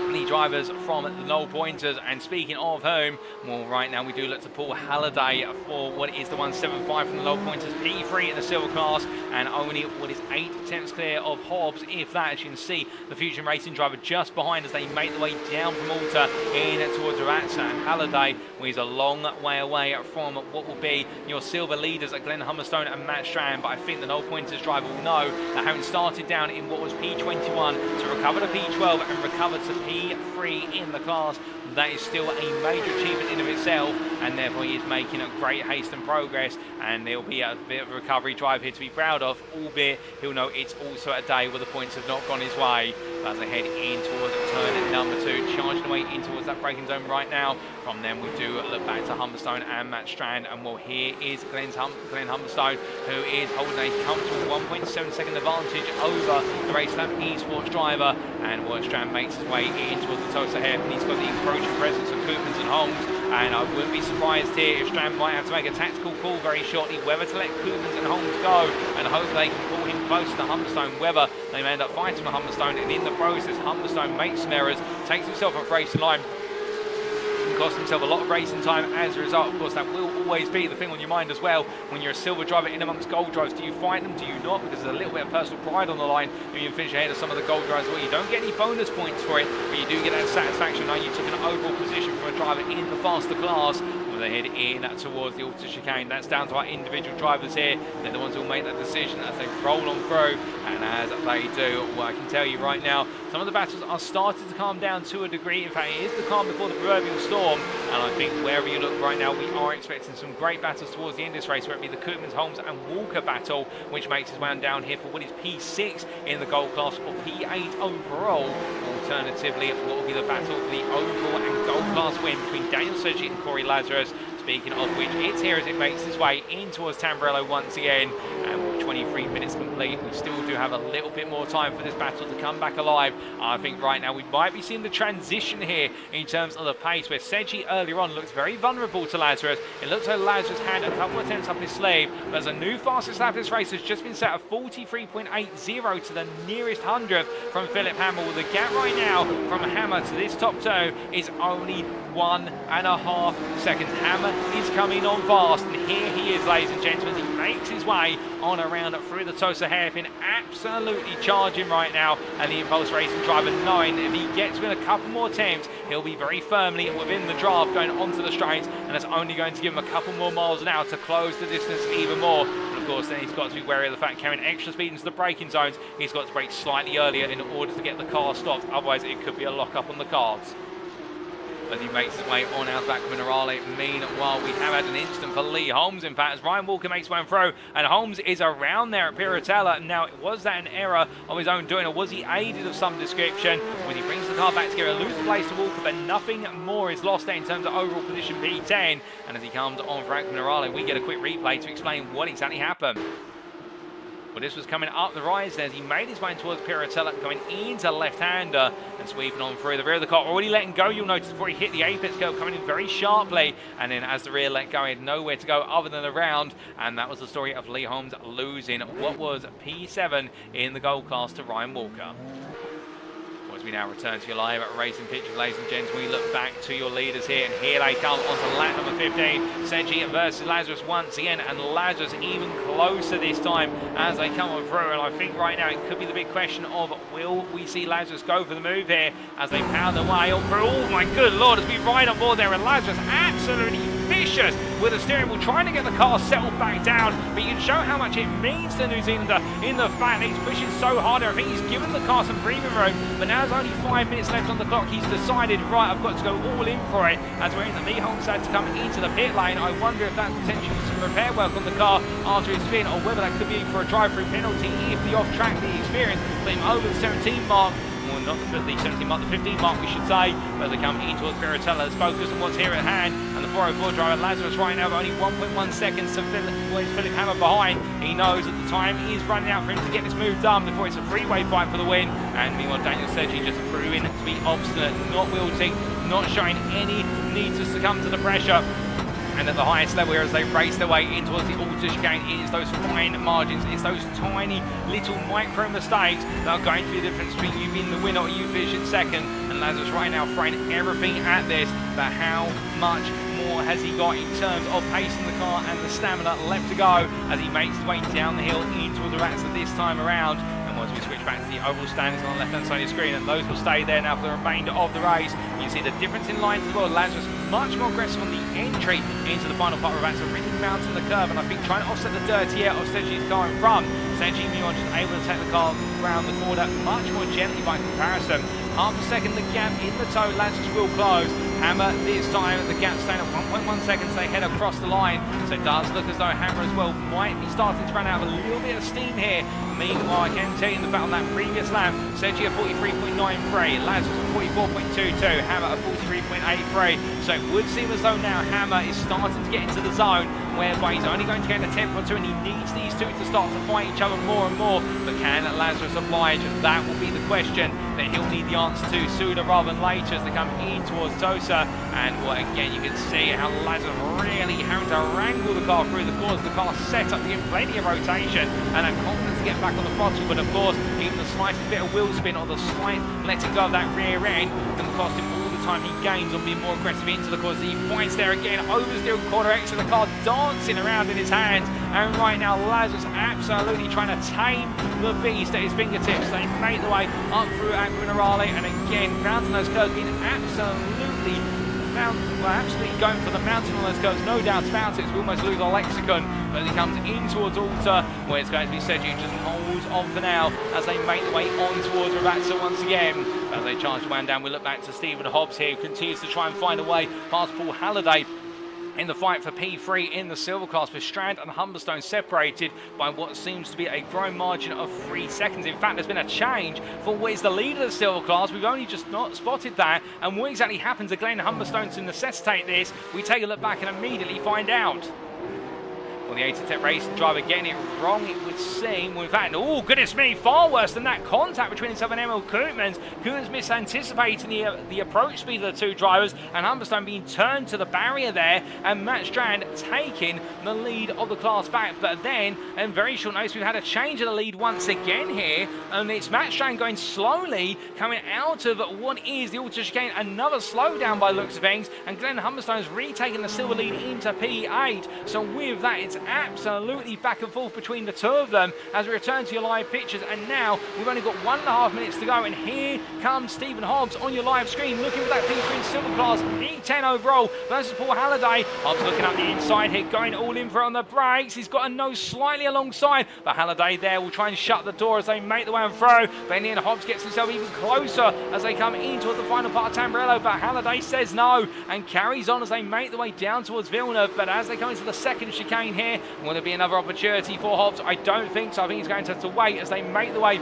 the drivers from the Null Pointers. And speaking of whom, well, right now we do look to Paul Halliday for what is the 175 from the Null Pointers, P3 in the silver class, and only what is 8 tenths clear of Hobbs, if that. As you can see, the Fusion Racing driver just behind as they make the way down from Malta in towards Ratsa. And Halliday, well, he's a long way away from what will be your silver leaders at Glenn Hummerstone and Matt Strand. But I think the Null Pointers driver will know that having started down in what was P21 to recover to P12 and recover to P3 in the class, that is still a major achievement in of itself, and therefore he is making a great haste and progress, and there'll be a bit of a recovery drive here to be proud of, albeit he'll know it's also a day where the points have not gone his way. As they head in towards turn number 2, charging away in towards that braking zone right now. From them we do look back to Humberstone and Matt Strand, and well, here is Glenn Humberstone, who is holding a comfortable 1.7 second advantage over the Racelab Esports driver. And well, Strand makes his way in towards the Tulsa hairpin. He's got the encroaching presence of Koopmans and Holmes, and I wouldn't be surprised here if Strand might have to make a tactical call very shortly whether to let Koopmans and Holmes go and hope they can pull him close to Humberstone, whether they may end up fighting with Humberstone, and in the process Humberstone makes some errors, takes himself off racing line, cost himself a lot of racing time as a result. Of course, that will always be the thing on your mind as well when you're a silver driver in amongst gold drivers. Do you fight them? Do you not? Because there's a little bit of personal pride on the line when you finish ahead of some of the gold drivers. Well, you don't get any bonus points for it, but you do get that satisfaction knowing you took an overall position from a driver in the faster class. They head in towards the auto chicane. That's down to our individual drivers here. They're the ones who will make that decision as they roll on through, and as they do, well, I can tell you right now, some of the battles are starting to calm down to a degree. In fact, it is the calm before the proverbial storm, and I think wherever you look right now, we are expecting some great battles towards the end of this race, whether it be the Koopmans, Holmes and Walker battle, which makes its way down here for what is P6 in the gold class or P8 overall. Alternatively, what will be the battle for the overall and gold class win between Daniel Sedgeley and Corey Lazarus. Speaking of which, it's here as it makes its way in towards Tamburello once again, and with 23 minutes complete, we still do have a little bit more time for this battle to come back alive. I think right now we might be seeing the transition here in terms of the pace, where Sedgeley earlier on looks very vulnerable to Lazarus. It looks like Lazarus had a couple of attempts up his sleeve, but as a new fastest lap of this race has just been set at 43.80 to the nearest 100th from Philipp Hammer. Well, the gap right now from Hammer to this top two is only 1.5 seconds. Hammer is coming on fast, and here he is, ladies and gentlemen. He makes his way on around through the Tosa hairpin, absolutely charging right now, and the Impulse Racing driver knowing if he gets within a couple more attempts, he'll be very firmly within the draft going onto the straights, and that's only going to give him a couple more miles an hour to close the distance even more. And of course, then he's got to be wary of the fact carrying extra speed into the braking zones. He's got to brake slightly earlier in order to get the car stopped, otherwise it could be a lock-up on the cards. As he makes his way on out back Minerale. Meanwhile, we have had an incident for Lee Holmes. In fact, as Ryan Walker makes one through, and Holmes is around there at Piratella. Now, was that an error of his own doing, or was he aided of some description? When he brings the car back together, loses place to Walker, but nothing more is lost there in terms of overall position P10. And as he comes on for Minerale, we get a quick replay to explain what exactly happened. Well, this was coming up the rise there as he made his way towards Piratella, going into left-hander and sweeping on through the rear of the car. Already letting go, you'll notice, before he hit the apex curve, coming in very sharply. And then as the rear let go, he had nowhere to go other than around. And that was the story of Lee Holmes losing what was P7 in the gold class to Ryan Walker. As we now return to your live racing pictures, ladies and gents, we look back to your leaders here, and here they come onto lap number 15. Sedgeley versus Lazarus once again, and Lazarus even closer this time as they come on through. And I think right now it could be the big question of, will we see Lazarus go for the move here as they pound their way on through? Oh my good lord, as we ride on board there, and Lazarus absolutely vicious with the steering wheel, trying to get the car settled back down. But you can show how much it means to New Zealander in the fact that he's pushing so hard. I think he's given the car some breathing room, but now there's only 5 minutes left on the clock. He's decided, right, I've got to go all in for it, as we're in the Lee Holmes had to come into the pit lane. I wonder if that's potentially some repair work on the car after his spin, or whether that could be for a drive-through penalty if the off-track, the experience, put him over the 17 mark. Well, not the 17 mark, the 15 mark we should say, as they come in towards Piratella. Let's focus on what's here at hand, and the 404 driver Lazarus right now, only 1.1 seconds to Philipp Hammer behind. He knows that the time is running out for him to get this move done before it's a freeway fight for the win. And meanwhile, Daniel Sedgeley just proving to be obstinate, not wilting, not showing any need to succumb to the pressure. And at the highest level here, as they race their way in towards the auto chicane, it is those fine margins, it's those tiny little micro mistakes that are going to be the difference between you being the winner or you finishing second. And Lazarus right now throwing everything at this, but how much more has he got in terms of pacing the car and the stamina left to go as he makes his way down the hill in towards the rats this time around. As we switch back to the overall standings on the left-hand side of the screen, and those will stay there now for the remainder of the race. You see the difference in lines as well. Lazarus much more aggressive on the entry into the final part of the race, so really mounting the curve, and I think trying to offset the dirty air of Sedgeley's car in front. Sedgeley, meanwhile, just able to take the car around the corner much more gently by comparison. Half a second the gap in the toe, Lazarus will close. Hammer this time, the gap staying at 1.1 seconds, they head across the line. So it does look as though Hammer as well might be starting to run out of a little bit of steam here. Meanwhile, I can tell you in the fact on that previous lap, Sedgeley at 43.93, Lazarus at 44.22, Hammer at 43.83. So it would seem as though now Hammer is starting to get into the zone whereby he's only going to gain a tenth or two, and he needs these two to start to fight each other more and more. But can Lazarus oblige? That will be the question that he'll need the answer to sooner rather than later as they come in towards Tosa. And well, again, you can see how Lazarus really having to wrangle the car through the corners. The car set up to get plenty of rotation and have confidence to get back on the throttle. But of course, even the slightest bit of wheel spin or the slight letting go of that rear end can cost him all the time he gains on being more aggressive into the course. He fights there again, oversteering corner X with the car dancing around in his hands. And right now, Lazarus absolutely trying to tame the beast at his fingertips. They make the way up through Aquinarale, and again, rounding those curves, being absolutely going for the mountain on those curves, no doubt about it. We almost lose our lexicon, but he comes in towards Alta, where it's going to be Sedgeley who just holds on for now as they make the way on towards Ravazza once again. As they charge the man down, we look back to Stephen Hobbs here, who continues to try and find a way past Paul Halliday in the fight for P3 in the silver class, with Strand and Humberstone separated by what seems to be a growing margin of 3 seconds. In fact, there's been a change for what is the leader of the silver class. We've only just not spotted that, and what exactly happens to Glenn Humberstone to necessitate this, we take a look back and immediately find out. Well, the Autotech Racing driver getting it wrong, it would seem. Well, in fact, oh, goodness me, far worse than that contact between himself and Emil Koopmans. Koopmans misanticipating the approach speed of the two drivers, and Humberstone being turned to the barrier there, and Matt Strand taking the lead of the class back. But then, in very short notice, we've had a change of the lead once again here, and it's Matt Strand going slowly, coming out of what is the Auto Chicane. Another slowdown by the looks of things, and Glenn Humberstone's retaking the silver lead into P8. So with that, it's absolutely back and forth between the two of them as we return to your live pictures. And now we've only got 1.5 minutes to go, and here comes Stephen Hobbs on your live screen, looking for that P3 silver class, P10 overall versus Paul Halliday. Hobbs looking up the inside here, going all in for on the brakes. He's got a nose slightly alongside, but Halliday there will try and shut the door as they make the way on through. But in the end, Hobbs gets himself even closer as they come in towards the final part of Tamburello, but Halliday says no and carries on as they make the way down towards Villeneuve. But as they come into the second chicane here, will there be another opportunity for Hobbs? I don't think so. I think he's going to have to wait as they make the way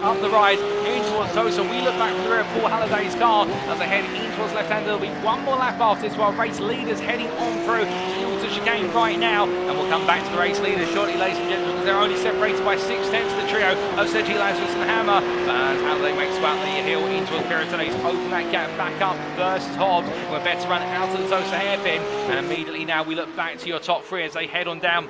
up the rise in towards Tosa. We look back from the rear of Paul Halliday's car as they head in towards left hand. There'll be one more lap after this while race leaders heading on through to the Auto Chicane right now, and we'll come back to the race leaders shortly, ladies and gentlemen, because they're only separated by 6 tenths, the trio of Sedgeley, Lazarus and Hammer. But as Halliday makes about the hill in towards Piratelli, he's opened that gap back up versus Hobbs. We're better to run out of the Tosa hairpin, and immediately now we look back to your top three as they head on down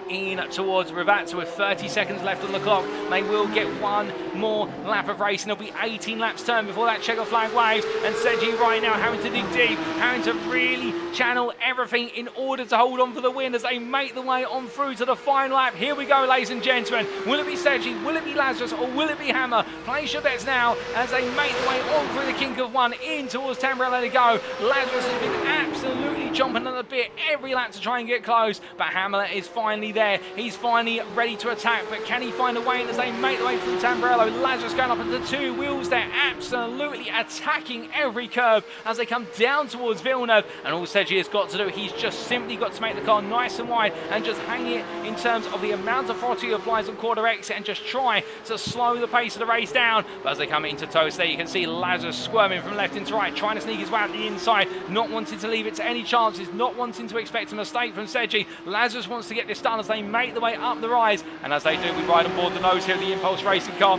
in towards Ravazza with 30 seconds left on the clock. They will get one more lap of racing. There'll be 18 laps turn before that checker flag waves, and Sedgeley right now having to dig deep, having to really channel everything in order to hold on for the win as they make the way on through to the final lap. Here we go, ladies and gentlemen. Will it be Sedgeley, will it be Lazarus, or will it be Hammer? Place your bets now as they make the way on through the kink of one in towards Tamburello to go. Lazarus has been absolutely chomping at the bit every lap to try and get close, but Hammer is finally there. He's finally ready to attack, but can he find a way in as they make the way through Tamburello? Lazarus going up into two wheels there, absolutely attacking every curve as they come down towards Villeneuve, and all Sedgeley has got to do, he's just simply got to make the car nice and wide and just hang it in terms of the amount of throttle he applies on quarter exit and just try to slow the pace of the race down. But as they come into toast there, you can see Lazarus squirming from left into right, trying to sneak his way out the inside, not wanting to leave it to any chances, not wanting to expect a mistake from Sedgeley. Lazarus wants to get this done as they make the way up the rise, and as they do, we ride on board the nose here of the Impulse Racing car.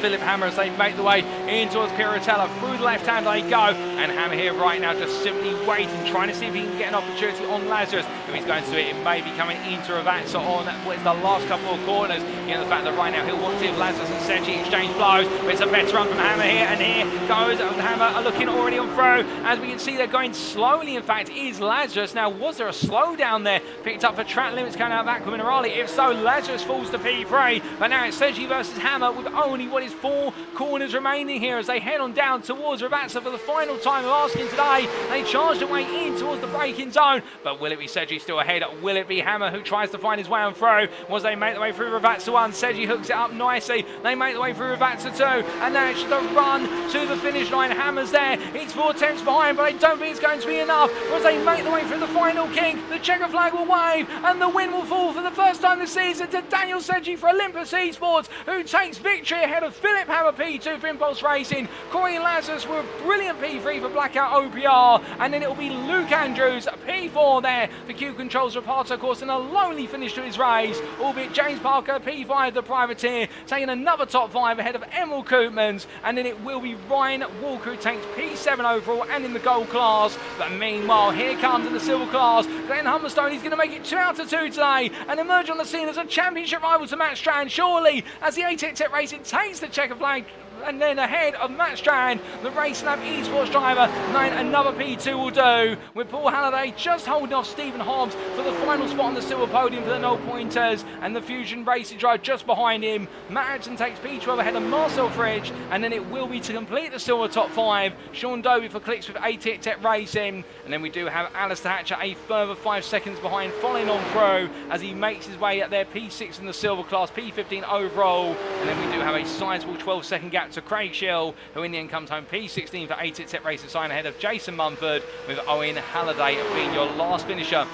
Philipp Hammer as they make the way in towards Piratella. Through the left hand they go, and Hammer here right now just simply waiting, trying to see if he can get an opportunity on Lazarus. If he's going to do it, it may be coming into Ravazza on what is the last couple of corners. You know, the fact that right now he'll want to see if Lazarus and Sedgeley exchange blows, but it's a better run from Hammer here, and here goes Hammer looking already on through. As we can see, they're going slowly, in fact, is Lazarus. Now, was there a slowdown there picked up for track limits coming out of Aqua Minerale? If so, Lazarus falls to P3, but now it's Sedgeley versus Hammer with only what is 4 corners remaining here as they head on down towards Ravazza for the final time of asking today. They charge their way in towards the braking zone, but will it be Sedgeley still ahead? Will it be Hammer who tries to find his way on through? Was they make the way through Ravazza 1? Sedgeley hooks it up nicely. They make the way through Ravazza 2, and now it's just a run to the finish line. Hammer's there. It's 4 tenths behind, but I don't think it's going to be enough. As they make the way through the final kink, the checker flag will wave, and the win will fall for the first time this season to Daniel Sedgeley for Olympus Esports, who takes victory ahead of Philipp Hammer P2 for Impulse Racing. Corey and Lazarus were a brilliant P3 for Blackout OPR, and then it will be Luke Andrews P4 there for Q Controls Reparto course, and a lonely finish to his race, albeit James Parker P5 the privateer taking another top 5 ahead of Emil Koopmans, and then it will be Ryan Walker who takes P7 overall and in the gold class. But meanwhile, here comes in the silver class Glenn Humberstone. He's going to make it 2 out of 2 today and emerge on the scene as a championship rival to Matt Strand, surely, as the ATEC Racing takes the checker flag and then ahead of Matt Strand, the Race Lab Esports driver. Another P2 will do, with Paul Halliday just holding off Stephen Hobbs for the final spot on the silver podium for the No Pointers, and the Fusion Racing driver just behind him. Matt Aitken takes P12 ahead of Marcel Fridge, and then it will be to complete the silver top 5. Sean Dobie for Clicks with 88 Tech Racing, and then we do have Alistair Hatcher a further 5 seconds behind, following on through as he makes his way at their P6 in the silver class, P15 overall, and then we do have a sizable 12-second gap to Craig Schill, who in the end comes home P16 for 88 Tech Racing sign ahead of Jason Mumford, with Owen Halliday being your last finisher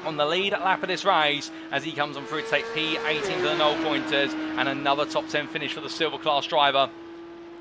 on the lead lap of this race as he comes on through to take P18 for the No Pointers, and another top 10 finish for the silver class driver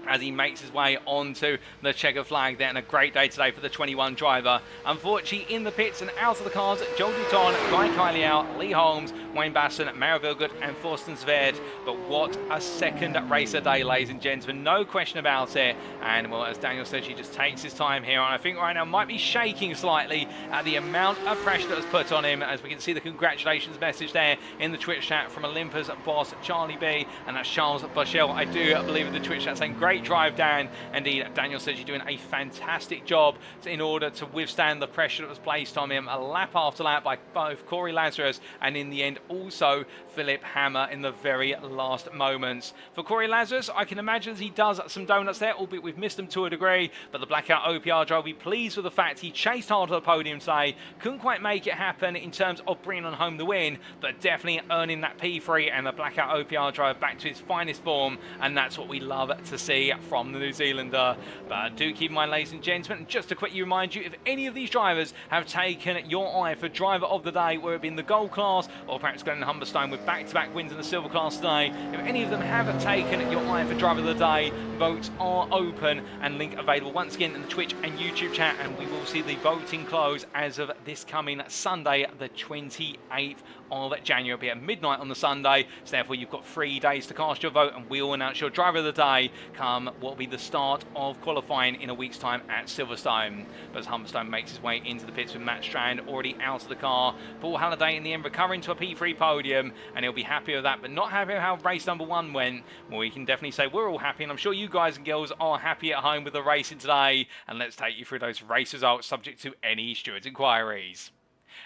as he makes his way onto the checker flag there. And a great day today for the 21 driver. Unfortunately, in the pits and out of the cars, Joel Duton, Guy Kyliau, Lee Holmes, Wayne Basson, Mario Vehlgut and Thorsten Sved. But what a second race a day, ladies and gentlemen. No question about it. And well, as Daniel said, he just takes his time here. And I think right now might be shaking slightly at the amount of pressure that was put on him, as we can see the congratulations message there in the Twitch chat from Olympus boss Charlie B. And that's Charles Boschel, I do believe, in the Twitch chat, saying great drive, Dan. Indeed, Daniel says you're doing a fantastic job in order to withstand the pressure that was placed on him lap after lap by both Corey Lazarus and in the end also Philipp Hammer in the very last moments. For Corey Lazarus, I can imagine he does some donuts there, albeit we've missed them to a degree, but the Blackout OPR driver will be pleased with the fact he chased hard to the podium today, couldn't quite make it happen in terms of bringing on home the win, but definitely earning that P3 and the Blackout OPR driver back to his finest form, and that's what we love to see from the New Zealander. But do keep in mind, ladies and gentlemen, just to quickly remind you, if any of these drivers have taken your eye for driver of the day, whether it be in the gold class or perhaps Glenn Humberstone with back-to-back wins in the silver class today, if any of them have taken your eye for driver of the day, votes are open and link available once again in the Twitch and YouTube chat, and we will see the voting close as of this coming Sunday, the 28th of January. It'll be at midnight on the Sunday, so therefore you've got 3 days to cast your vote, and we'll announce your driver of the day come what will be the start of qualifying in a week's time at Silverstone. But as Humberstone makes his way into the pits with Matt Strand already out of the car, Paul Halliday in the end recovering to a P3 podium, and he'll be happy with that, but not happy with how race number 1 went. Well, we can definitely say we're all happy, and I'm sure you guys and girls are happy at home with the racing today. And let's take you through those race results subject to any stewards' inquiries.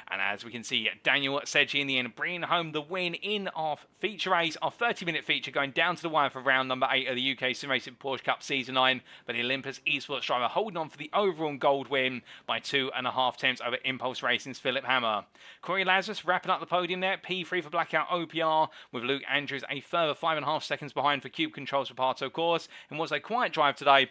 And as we can see, Daniel Sedgeley in the end bringing home the win in our feature race, our 30-minute feature, going down to the wire for round number 8 of the UKSimRacing Porsche Cup Season 9. But the Olympus Esports driver holding on for the overall gold win by 2.5 tenths over Impulse Racing's Philipp Hammer. Corey Lazarus wrapping up the podium there, P3 for Blackout OPR, with Luke Andrews a further 5.5 seconds behind for Cube Controls for Pato Course. And was a quiet drive today,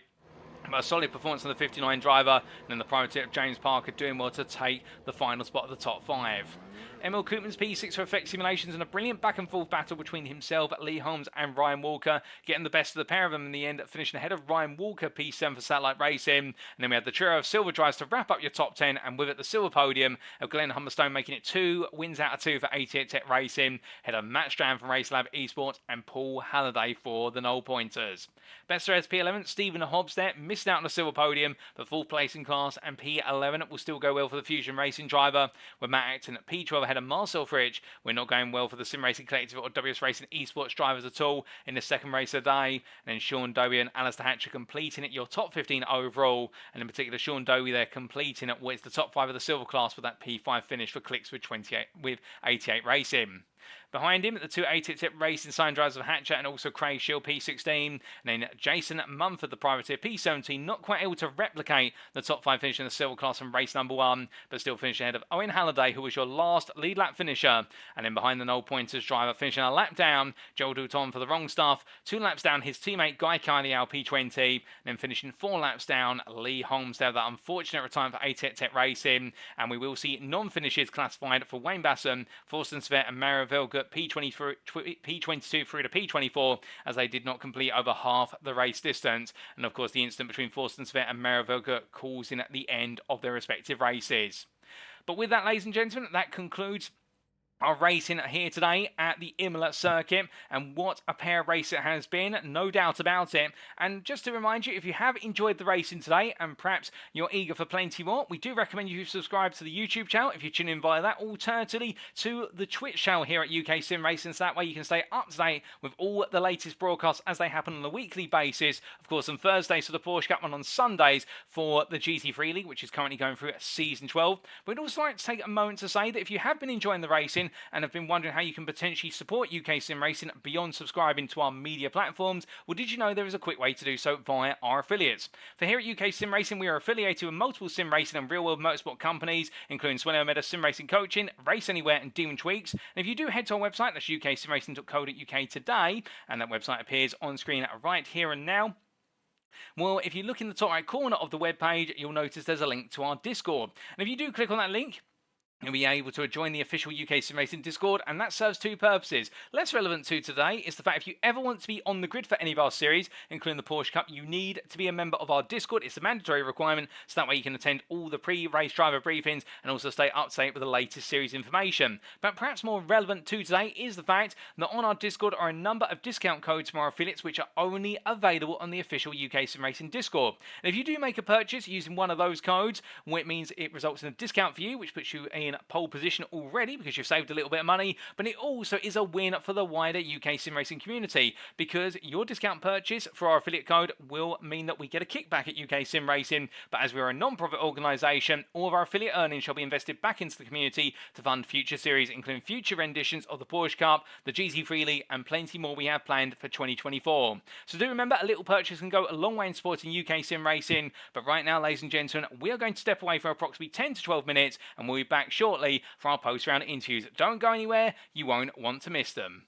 but a solid performance on the 59 driver, and then the privateer of James Parker doing well to take the final spot of the top 5. Emil Koopman's P6 for Effect Simulations, and a brilliant back and forth battle between himself, Lee Holmes and Ryan Walker, getting the best of the pair of them in the end, finishing ahead of Ryan Walker, P7 for Satellite Racing. And then we had the trio of silver drives to wrap up your top 10, and with it the silver podium of Glenn Humberstone making it 2 wins out of 2 for 88 Tech Racing, ahead of Matt Strand from Race Lab Esports and Paul Halliday for the Null Pointers. Best for SP11, Stephen Hobbs there, missed out on the silver podium, but 4th place in class, and P11 will still go well for the Fusion Racing driver, with Matt Acton at P12 ahead of Marcel Fridge. We're not going well for the Sim Racing Collective or WS Racing Esports drivers at all in the second race of the day. And then Sean Dowie and Alistair Hatcher completing it, your top 15 overall, and in particular Sean Dowie there completing it, what is the top 5 of the silver class with that P5 finish for Clicks with 88 Racing. Behind him, the 2 88 Tech Racing sign drivers of Hatcher and also Craig Shield P16. And then Jason Mumford, the privateer P17, not quite able to replicate the top 5 finish in the silver class from race number 1, but still finishing ahead of Owen Halliday, who was your last lead lap finisher. And then behind the Null Pointers driver, finishing a lap down, Joel Duton for the wrong stuff. 2 laps down, his teammate Guy Kyliau P20. And then finishing 4 laps down, Lee Holmes there, that unfortunate retirement for 88 Tech Racing. And we will see non-finishes classified for Wayne Basson, Thorsten Sved and Mario Vehlgut P22 through to P24, as they did not complete over half the race distance. And of course the incident between Thorsten Sved and Mario Vehlgut causing at the end of their respective races. But with that, ladies and gentlemen, that concludes are racing here today at the Imola circuit, and what a pair of race it has been, no doubt about it. And just to remind you, if you have enjoyed the racing today and perhaps you're eager for plenty more, we do recommend you subscribe to the YouTube channel if you tune in via that, alternatively to the Twitch channel here at UKSimRacing, so that way you can stay up to date with all the latest broadcasts as they happen on a weekly basis. Of course, on Thursdays for the Porsche Cup and on Sundays for the GT3 League, which is currently going through season 12. But we'd also like to take a moment to say that if you have been enjoying the racing and have been wondering how you can potentially support UKSimRacing beyond subscribing to our media platforms, well, did you know there is a quick way to do so via our affiliates? For here at UKSimRacing, we are affiliated with multiple sim racing and real-world motorsport companies, including Swello Meta Sim Racing Coaching, Race Anywhere, and Demon Tweaks. And if you do head to our website, that's uksimracing.co.uk today, and that website appears on screen right here and now. Well, if you look in the top right corner of the webpage, you'll notice there's a link to our Discord. And if you do click on that link, you'll be able to join the official UKSimRacing Discord, and that serves two purposes. Less relevant to today is the fact if you ever want to be on the grid for any of our series, including the Porsche Cup, you need to be a member of our Discord. It's a mandatory requirement, so that way you can attend all the pre-race driver briefings and also stay up to date with the latest series information. But perhaps more relevant to today is the fact that on our Discord are a number of discount codes from our affiliates which are only available on the official UKSimRacing Discord. And if you do make a purchase using one of those codes, well, it means it results in a discount for you, which puts you in pole position already because you've saved a little bit of money, but it also is a win for the wider UKSimRacing community because your discount purchase for our affiliate code will mean that we get a kickback at UKSimRacing, but as we're a non-profit organisation, all of our affiliate earnings shall be invested back into the community to fund future series, including future renditions of the Porsche Cup, the GT3 League, and plenty more we have planned for 2024. So do remember, a little purchase can go a long way in supporting UKSimRacing, but right now, ladies and gentlemen, we are going to step away for approximately 10 to 12 minutes, and we'll be back shortly for our post-round interviews. Don't go anywhere, you won't want to miss them.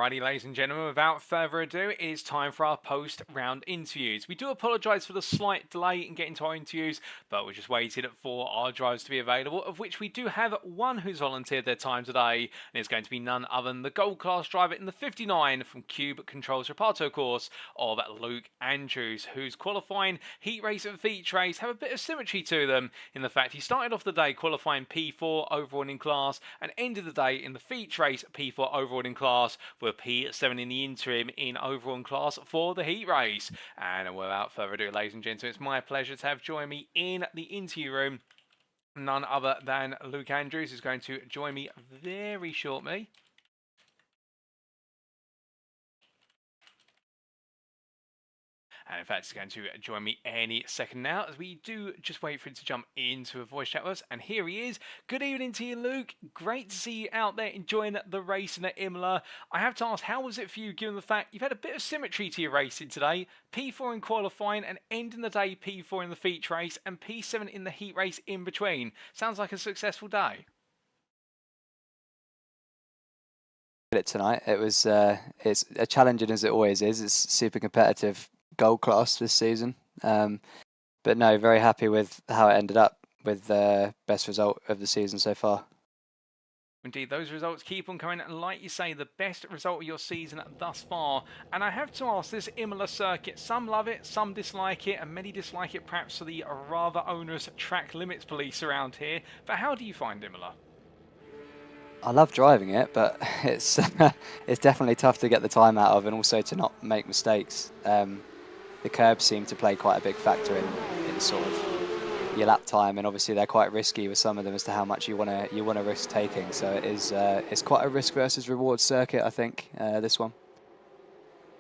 Alrighty, ladies and gentlemen, without further ado, it is time for our post-round interviews. We do apologise for the slight delay in getting to our interviews, but we just waited for our drivers to be available, of which we do have one who's volunteered their time today, and it's going to be none other than the Gold Class driver in the 59 from Cube Controls Reparto course of Luke Andrews, whose qualifying, heat race and feature race have a bit of symmetry to them in the fact he started off the day qualifying P4 overall in class and ended the day in the feature race P4 overall in class with P7 in the interim in overall class for the heat race. And without further ado, ladies and gentlemen, it's my pleasure to have join me in the interview room none other than Luke Andrews, who's going to join me very shortly. And in fact, he's going to join me any second now, as we do just wait for him to jump into a voice chat with us. And here he is. Good evening to you, Luke. Great to see you out there enjoying the racing at Imola. I have to ask, how was it for you, given the fact you've had a bit of symmetry to your racing today? P4 in qualifying and ending the day P4 in the feature race and P7 in the heat race in between. Sounds like a successful day. It tonight. It was it's as challenging as it always is. It's super competitive gold class this season, but no, very happy with how it ended up, with the best result of the season so far. Indeed, those results keep on coming, and like you say, the best result of your season thus far. And I have to ask, this Imola circuit, some love it, some dislike it, and many dislike it perhaps for the rather onerous track limits police around here. But how do you find Imola? I love driving it, but it's it's definitely tough to get the time out of, and also to not make mistakes. The curbs seem to play quite a big factor in sort of your lap time, and obviously they're quite risky with some of them as to how much you want to risk taking. So it is it's quite a risk versus reward circuit, I think, this one.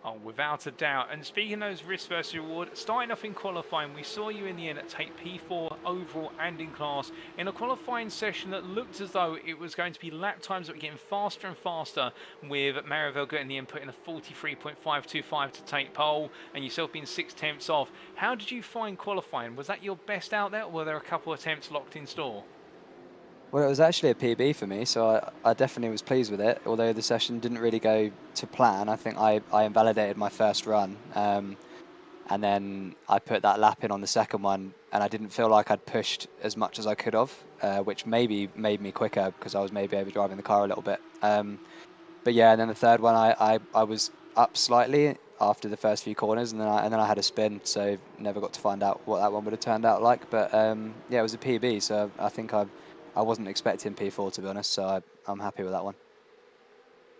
Oh, without a doubt. And speaking of those risk versus reward, starting off in qualifying, we saw you in the end take P4 overall and in class in a qualifying session that looked as though it was going to be lap times that were getting faster and faster, with Mario Vehlgut in the end putting a 43.525 to take pole and yourself being 6 tenths off. How did you find qualifying? Was that your best out there, or were there a couple of attempts locked in store? Well, it was actually a PB for me, so I definitely was pleased with it. Although the session didn't really go to plan, I think I invalidated my first run, and then I put that lap in on the second one, and I didn't feel like I'd pushed as much as I could have, which maybe made me quicker because I was maybe overdriving the car a little bit. But yeah, and then the third one, I was up slightly after the first few corners, and then I had a spin, so never got to find out what that one would have turned out like. But yeah, it was a PB, so I think I wasn't expecting P4, to be honest, so I'm happy with that one.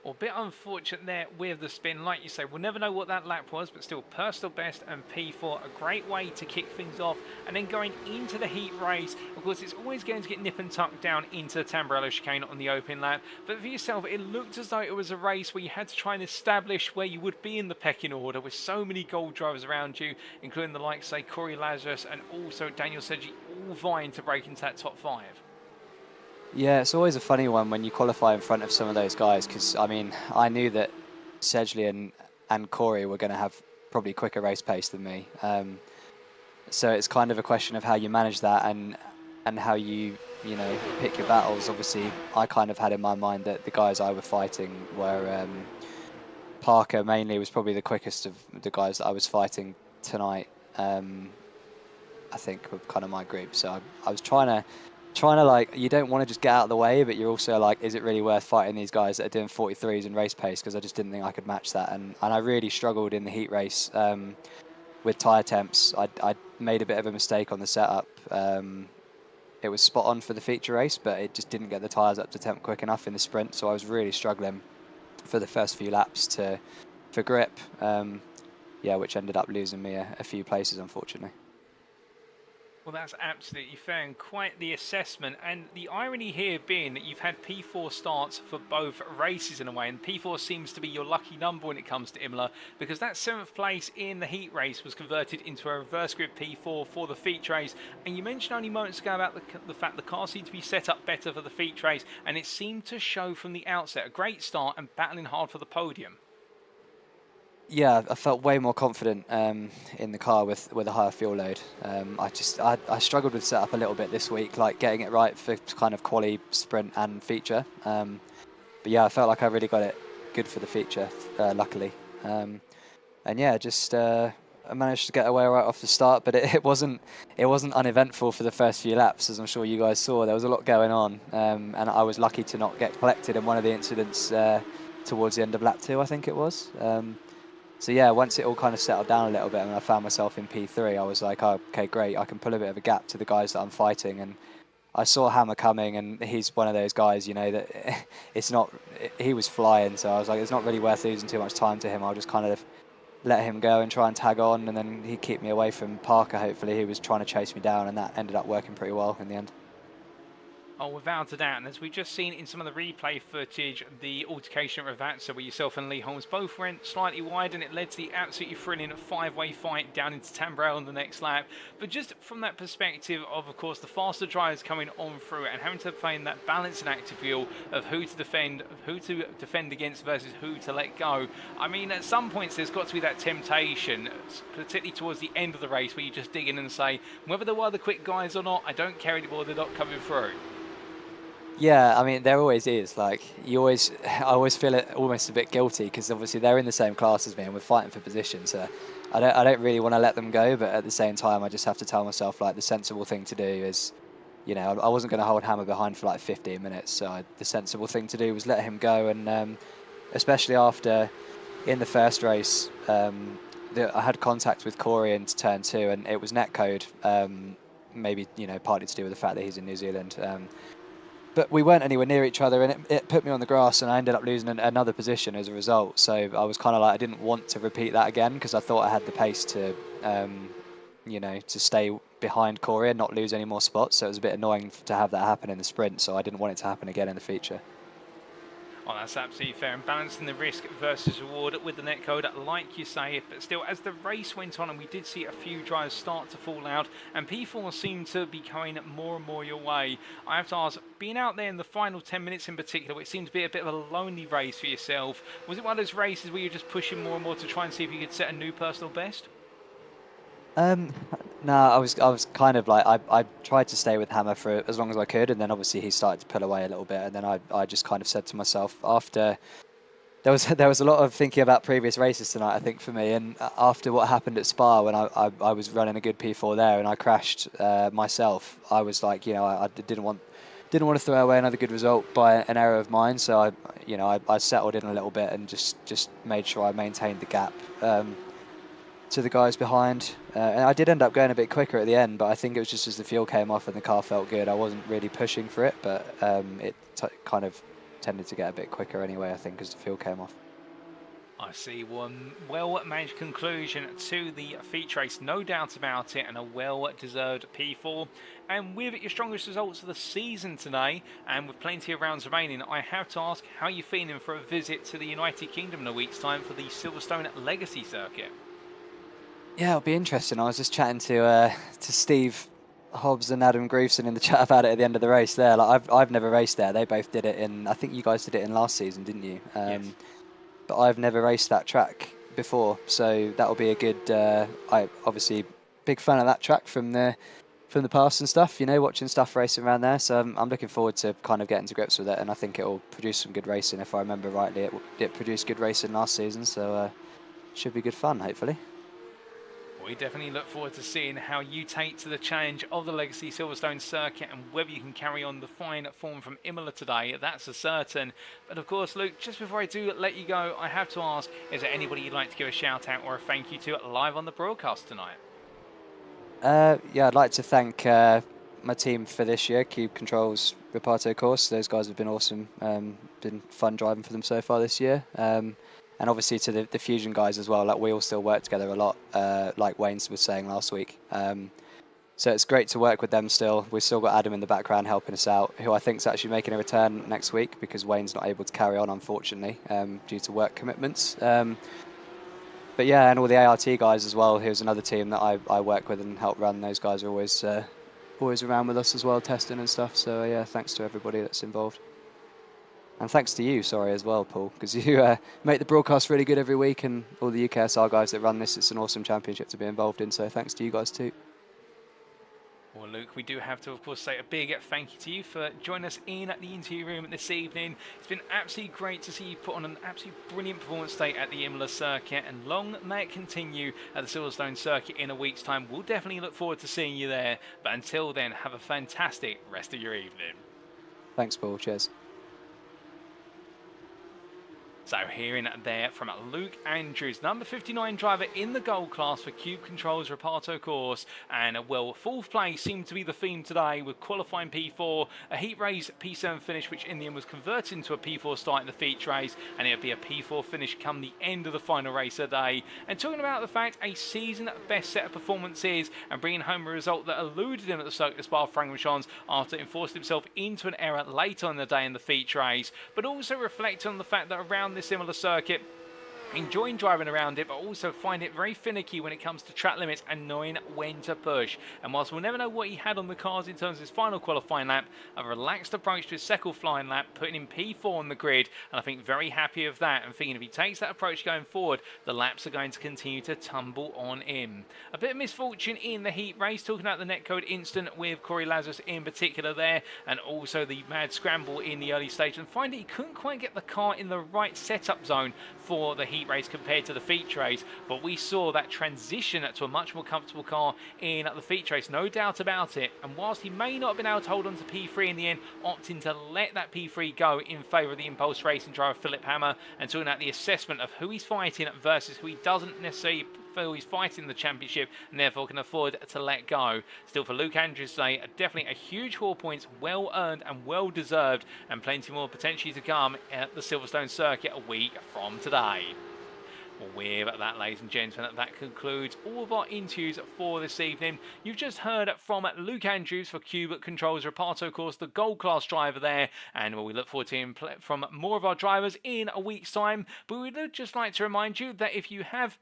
Well, a bit unfortunate there with the spin. Like you say, we'll never know what that lap was, but still personal best and P4, a great way to kick things off. And then going into the heat race, of course, it's always going to get nip and tucked down into the Tamburello chicane on the open lap. But for yourself, it looked as though it was a race where you had to try and establish where you would be in the pecking order, with so many gold drivers around you, including the likes, say, Corey Lazarus and also Daniel Sedgeley, all vying to break into that top 5. Yeah, it's always a funny one when you qualify in front of some of those guys, because I mean, I knew that Sedgeley and Corey were going to have probably quicker race pace than me. So it's kind of a question of how you manage that and how you pick your battles. Obviously, I kind of had in my mind that the guys I were fighting were Parker mainly was probably the quickest of the guys that I was fighting tonight. I think with kind of my group. So I was trying to like, you don't want to just get out of the way, but you're also like, is it really worth fighting these guys that are doing 43s in race pace? Because I just didn't think I could match that, and I really struggled in the heat race with tyre temps. I made a bit of a mistake on the setup. It was spot on for the feature race, but it just didn't get the tyres up to temp quick enough in the sprint, so I was really struggling for the first few laps for grip. Yeah, which ended up losing me a few places, unfortunately. Well, that's absolutely fair and quite the assessment. And the irony here being that you've had P4 starts for both races in a way, and P4 seems to be your lucky number when it comes to Imola, because that 7th place in the heat race was converted into a reverse grid P4 for the feature race. And you mentioned only moments ago about the fact the car seemed to be set up better for the feature race, and it seemed to show from the outset. A great start and battling hard for the podium. Yeah, I felt way more confident in the car with a higher fuel load. I struggled with setup a little bit this week, like getting it right for kind of quali, sprint and feature. But yeah, I felt like I really got it good for the feature, luckily. And yeah, just I managed to get away right off the start, but it wasn't uneventful for the first few laps, as I'm sure you guys saw. There was a lot going on, and I was lucky to not get collected in one of the incidents towards the end of lap 2, I think it was. So yeah, once it all kind of settled down a little bit and I found myself in P3, I was like, oh, okay, great, I can pull a bit of a gap to the guys that I'm fighting. And I saw Hammer coming, and he's one of those guys, that it's not, he was flying, so I was like, it's not really worth losing too much time to him. I'll just kind of let him go and try and tag on, and then he'd keep me away from Parker, hopefully. He was trying to chase me down, and that ended up working pretty well in the end. Oh, without a doubt, and as we've just seen in some of the replay footage, the altercation at Ravatsa, where yourself and Lee Holmes both went slightly wide, and it led to the absolutely thrilling 5-way fight down into Tamburello on the next lap. But just from that perspective of course, the faster drivers coming on through it and having to find that balancing act, if you will, of who to defend against versus who to let go. I mean, at some points there's got to be that temptation, particularly towards the end of the race, where you just dig in and say, whether there were the quick guys or not, I don't care anymore, they're not coming through. Yeah, I mean, there always is. Like, I always feel it almost a bit guilty, because obviously they're in the same class as me and we're fighting for position. So I don't really want to let them go, but at the same time, I just have to tell myself, like, the sensible thing to do is, I wasn't going to hold Hammer behind for like 15 minutes. So the sensible thing to do was let him go. And especially after, in the first race, I had contact with Corey into turn 2, and it was netcode. Maybe, partly to do with the fact that he's in New Zealand. but we weren't anywhere near each other, and it put me on the grass, and I ended up losing another position as a result. So I was kind of like, I didn't want to repeat that again, because I thought I had the pace to, you know, to stay behind Corey and not lose any more spots. So it was a bit annoying to have that happen in the sprint. So I didn't want it to happen again in the feature. Well, that's absolutely fair, and balancing the risk versus reward with the netcode, like you say. But still, as the race went on and we did see a few drivers start to fall out, and P4 seemed to be going more and more your way, I have to ask, being out there in the final 10 minutes in particular, it seemed to be a bit of a lonely race for yourself. Was it one of those races where you're just pushing more and more to try and see if you could set a new personal best? No, I was kind of like, I tried to stay with Hammer for as long as I could, and then obviously he started to pull away a little bit, and then I just kind of said to myself, after there was a lot of thinking about previous races tonight, I think, for me, and after what happened at Spa when I was running a good P4 there and I crashed myself, I was like, you know, I didn't want to throw away another good result by an error of mine, so I settled in a little bit and just made sure I maintained the gap to the guys behind. And I did end up going a bit quicker at the end, but I think it was just as the fuel came off and the car felt good. I wasn't really pushing for it, but it kind of tended to get a bit quicker anyway, I think, as the fuel came off. I see one well-managed conclusion to the feature race, no doubt about it, and a well-deserved P4. And with your strongest results of the season today, and with plenty of rounds remaining, I have to ask how you're feeling for a visit to the United Kingdom in a week's time for the Silverstone Legacy Circuit. Yeah, it'll be interesting. I was just chatting to Steve Hobbs and Adam Greaveson in the chat about it at the end of the race there. Like I've never raced there. They both did it in, I think you guys did it in last season, didn't you? Yes. But I've never raced that track before, so that'll be a good. I obviously big fan of that track from the past and stuff. You know, watching stuff racing around there. So I'm looking forward to kind of getting to grips with it, and I think it will produce some good racing. If I remember rightly, it produced good racing last season, so should be good fun, hopefully. We definitely look forward to seeing how you take to the challenge of the Legacy Silverstone circuit and whether you can carry on the fine form from Imola today. That's a certain. But of course, Luke, just before I do let you go, I have to ask, is there anybody you'd like to give a shout out or a thank you to live on the broadcast tonight? Yeah, I'd like to thank my team for this year, Cube Controls, Reparto Course. Those guys have been awesome. Been fun driving for them so far this year. And obviously to the Fusion guys as well. Like, we all still work together a lot, like Wayne was saying last week. So it's great to work with them still. We've still got Adam in the background helping us out, who I think is actually making a return next week because Wayne's not able to carry on, unfortunately, due to work commitments. But yeah, and all the ART guys as well. Here's another team that I work with and help run. Those guys are always around with us as well, testing and stuff. So yeah, thanks to everybody that's involved. And thanks to you, sorry, as well, Paul, because you make the broadcast really good every week, and all the UKSR guys that run this. It's an awesome championship to be involved in, so thanks to you guys too. Well, Luke, we do have to, of course, say a big thank you to you for joining us in at the interview room this evening. It's been absolutely great to see you put on an absolutely brilliant performance today at the Imola circuit, and long may it continue at the Silverstone circuit in a week's time. We'll definitely look forward to seeing you there, but until then, have a fantastic rest of your evening. Thanks, Paul. Cheers. So hearing there from Luke Andrews, number 59 driver in the gold class for Cube Controls Reparto Course. And well, fourth place seemed to be the theme today with qualifying P4, a heat race P7 finish, which in the end was converted into a P4 start in the feature race, and it'll be a P4 finish come the end of the final race of the day. And talking about the fact a season best set of performances and bringing home a result that eluded him at the Circuit de Spa-Francorchamps after enforcing himself into an error later in the day in the feature race, but also reflecting on the fact that around this similar circuit, enjoying driving around it, but also find it very finicky when it comes to track limits and knowing when to push. And whilst we'll never know what he had on the cars in terms of his final qualifying lap, a relaxed approach to his second flying lap, putting him P4 on the grid, and I think very happy of that, and thinking if he takes that approach going forward, the laps are going to continue to tumble on him. A bit of misfortune in the heat race, talking about the netcode incident with Corey Lazarus in particular there, and also the mad scramble in the early stage, and finding he couldn't quite get the car in the right setup zone for the heat race compared to the feature race, but we saw that transition to a much more comfortable car in the feature race, no doubt about it. And whilst he may not have been able to hold on to P3 in the end, opting to let that P3 go in favour of the Impulse Racing driver Philipp Hammer, and talking about the assessment of who he's fighting versus who he doesn't necessarily feel he's fighting the championship and therefore can afford to let go. Still, for Luke Andrews today, definitely a huge 4 points, well earned and well deserved, and plenty more potentially to come at the Silverstone circuit a week from today. Well, with that, ladies and gentlemen, that concludes all of our interviews for this evening. You've just heard from Luke Andrews for Cube Controls Reparto, of course, the gold class driver there, and we look forward to hearing from more of our drivers in a week's time. But we'd just like to remind you that if you have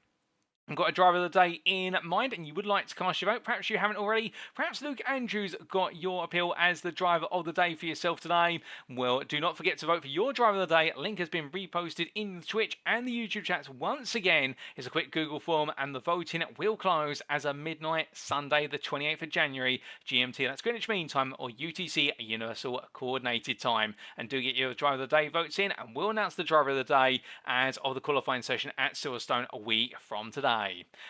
got a driver of the day in mind and you would like to cast your vote, perhaps you haven't already, perhaps Luke Andrews got your appeal as the driver of the day for yourself today, well, do not forget to vote for your driver of the day. Link has been reposted in the Twitch and the YouTube chats once again. It's a quick Google form, and the voting will close as of midnight Sunday the 28th of January GMT, that's Greenwich Mean Time, or UTC Universal Coordinated Time. And do get your driver of the day votes in, and we'll announce the driver of the day as of the qualifying session at Silverstone a week from today.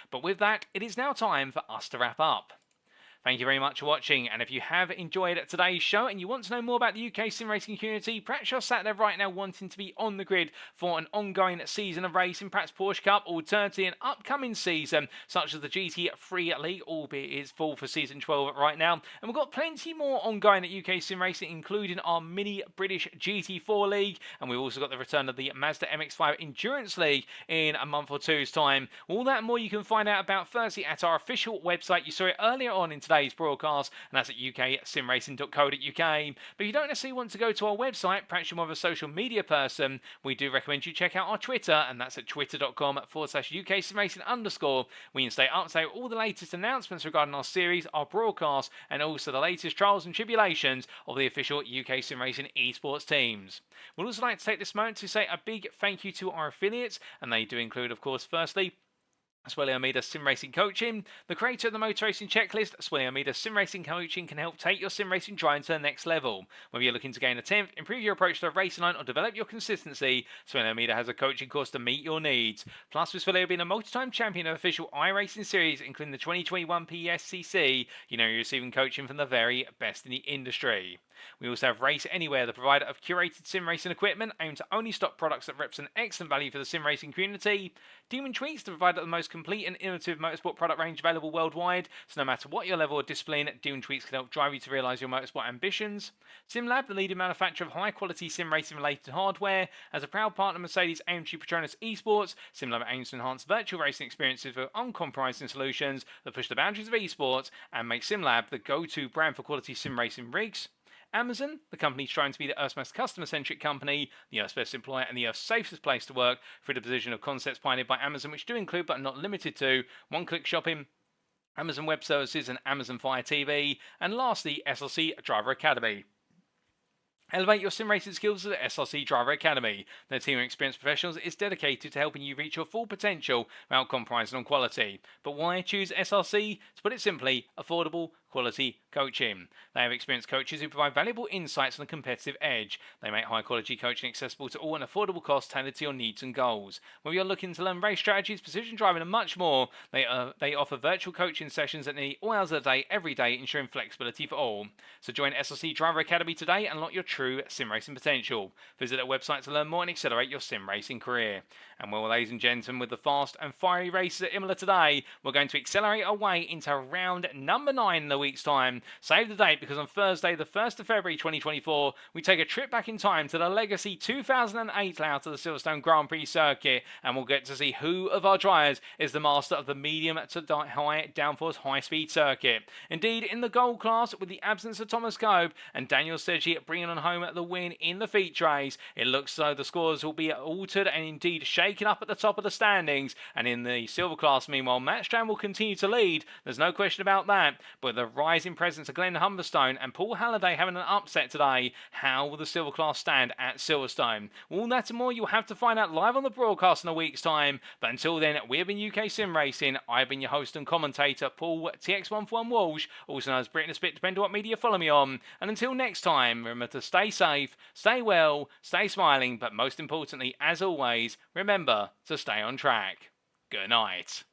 But with that, it is now time for us to wrap up. Thank you very much for watching, and if you have enjoyed today's show and you want to know more about the UK sim racing community, perhaps you're sat there right now wanting to be on the grid for an ongoing season of racing, perhaps Porsche Cup, alternatively an upcoming season such as the GT3 League, albeit it's full for season 12 right now, and we've got plenty more ongoing at UK Sim Racing, including our mini British GT4 League, and we've also got the return of the Mazda MX-5 Endurance League in a month or two's time. All that and more you can find out about firstly at our official website. You saw it earlier on in today's broadcast, and that's at uksimracing.co.uk. But if you don't necessarily want to go to our website, perhaps you're more of a social media person, we do recommend you check out our Twitter, and that's at twitter.com/UKSimRacing_, where you can stay up to date with all the latest announcements regarding our series, our broadcast, and also the latest trials and tribulations of the official UK Sim Racing esports teams. We'd also like to take this moment to say a big thank you to our affiliates, and they do include, of course, firstly, Swelly Almeida Sim Racing Coaching, the creator of the Motor Racing Checklist. Swelly Almeida Sim Racing Coaching can help take your sim racing driving to the next level. Whether you're looking to gain a 10th, improve your approach to the racing line, or develop your consistency, Swelly Almeida has a coaching course to meet your needs. Plus, with Swelly being a multi-time champion of official iRacing series, including the 2021 PSCC, you know you're receiving coaching from the very best in the industry. We also have Race Anywhere, the provider of curated sim racing equipment aimed to only stock products that represent excellent value for the sim racing community. Demon Tweets, the provider of the most complete and innovative motorsport product range available worldwide, so no matter what your level or discipline, Demon Tweets can help drive you to realise your motorsport ambitions. SimLab, the leading manufacturer of high-quality sim racing related hardware. As a proud partner of Mercedes-AMG Petronas Esports, SimLab aims to enhance virtual racing experiences with uncompromising solutions that push the boundaries of esports and make SimLab the go-to brand for quality sim racing rigs. Amazon, the company trying to be the Earth's most customer-centric company, the Earth's best employer, and the Earth's safest place to work through the position of concepts pioneered by Amazon, which do include, but are not limited to, one-click shopping, Amazon Web Services, and Amazon Fire TV, and lastly, SLC Driver Academy. Elevate your sim racing skills at SRC Driver Academy. Their team of experienced professionals is dedicated to helping you reach your full potential without compromising on quality. But why choose SRC? To put it simply, affordable, quality coaching. They have experienced coaches who provide valuable insights on a competitive edge. They make high quality coaching accessible to all at an affordable cost tailored to your needs and goals. Whether you're looking to learn race strategies, precision driving and much more, they offer virtual coaching sessions at nearly all hours of the day, every day, ensuring flexibility for all. So join SLC Driver Academy today and unlock your true sim racing potential. Visit their website to learn more and accelerate your sim racing career. And well, ladies and gentlemen, with the fast and fiery races at Imola today, we're going to accelerate our way into round number 9 in the week's time. Save the date, because on Thursday, the 1st of February 2024, we take a trip back in time to the legacy 2008 layout of the Silverstone Grand Prix circuit, and we'll get to see who of our drivers is the master of the medium to high downforce high-speed circuit. Indeed, in the gold class, with the absence of Thomas Cope and Daniel Sedgeley bringing on home the win in the feature race, it looks as though the scores will be altered and indeed shaken up at the top of the standings. And in the silver class, meanwhile, Matt Strand will continue to lead. There's no question about that. But the rising presence of Glenn Humberstone and Paul Halliday having an upset today, how will the silver class stand at Silverstone? All that and more you'll have to find out live on the broadcast in a week's time. But until then, we have been UK Sim Racing. I've been your host and commentator, Paul TX141 Walsh, also known as Britain Spit, depending on what media you follow me on. And until next time, remember to stay safe, stay well, stay smiling, but most importantly, as always, remember to stay on track. Good night.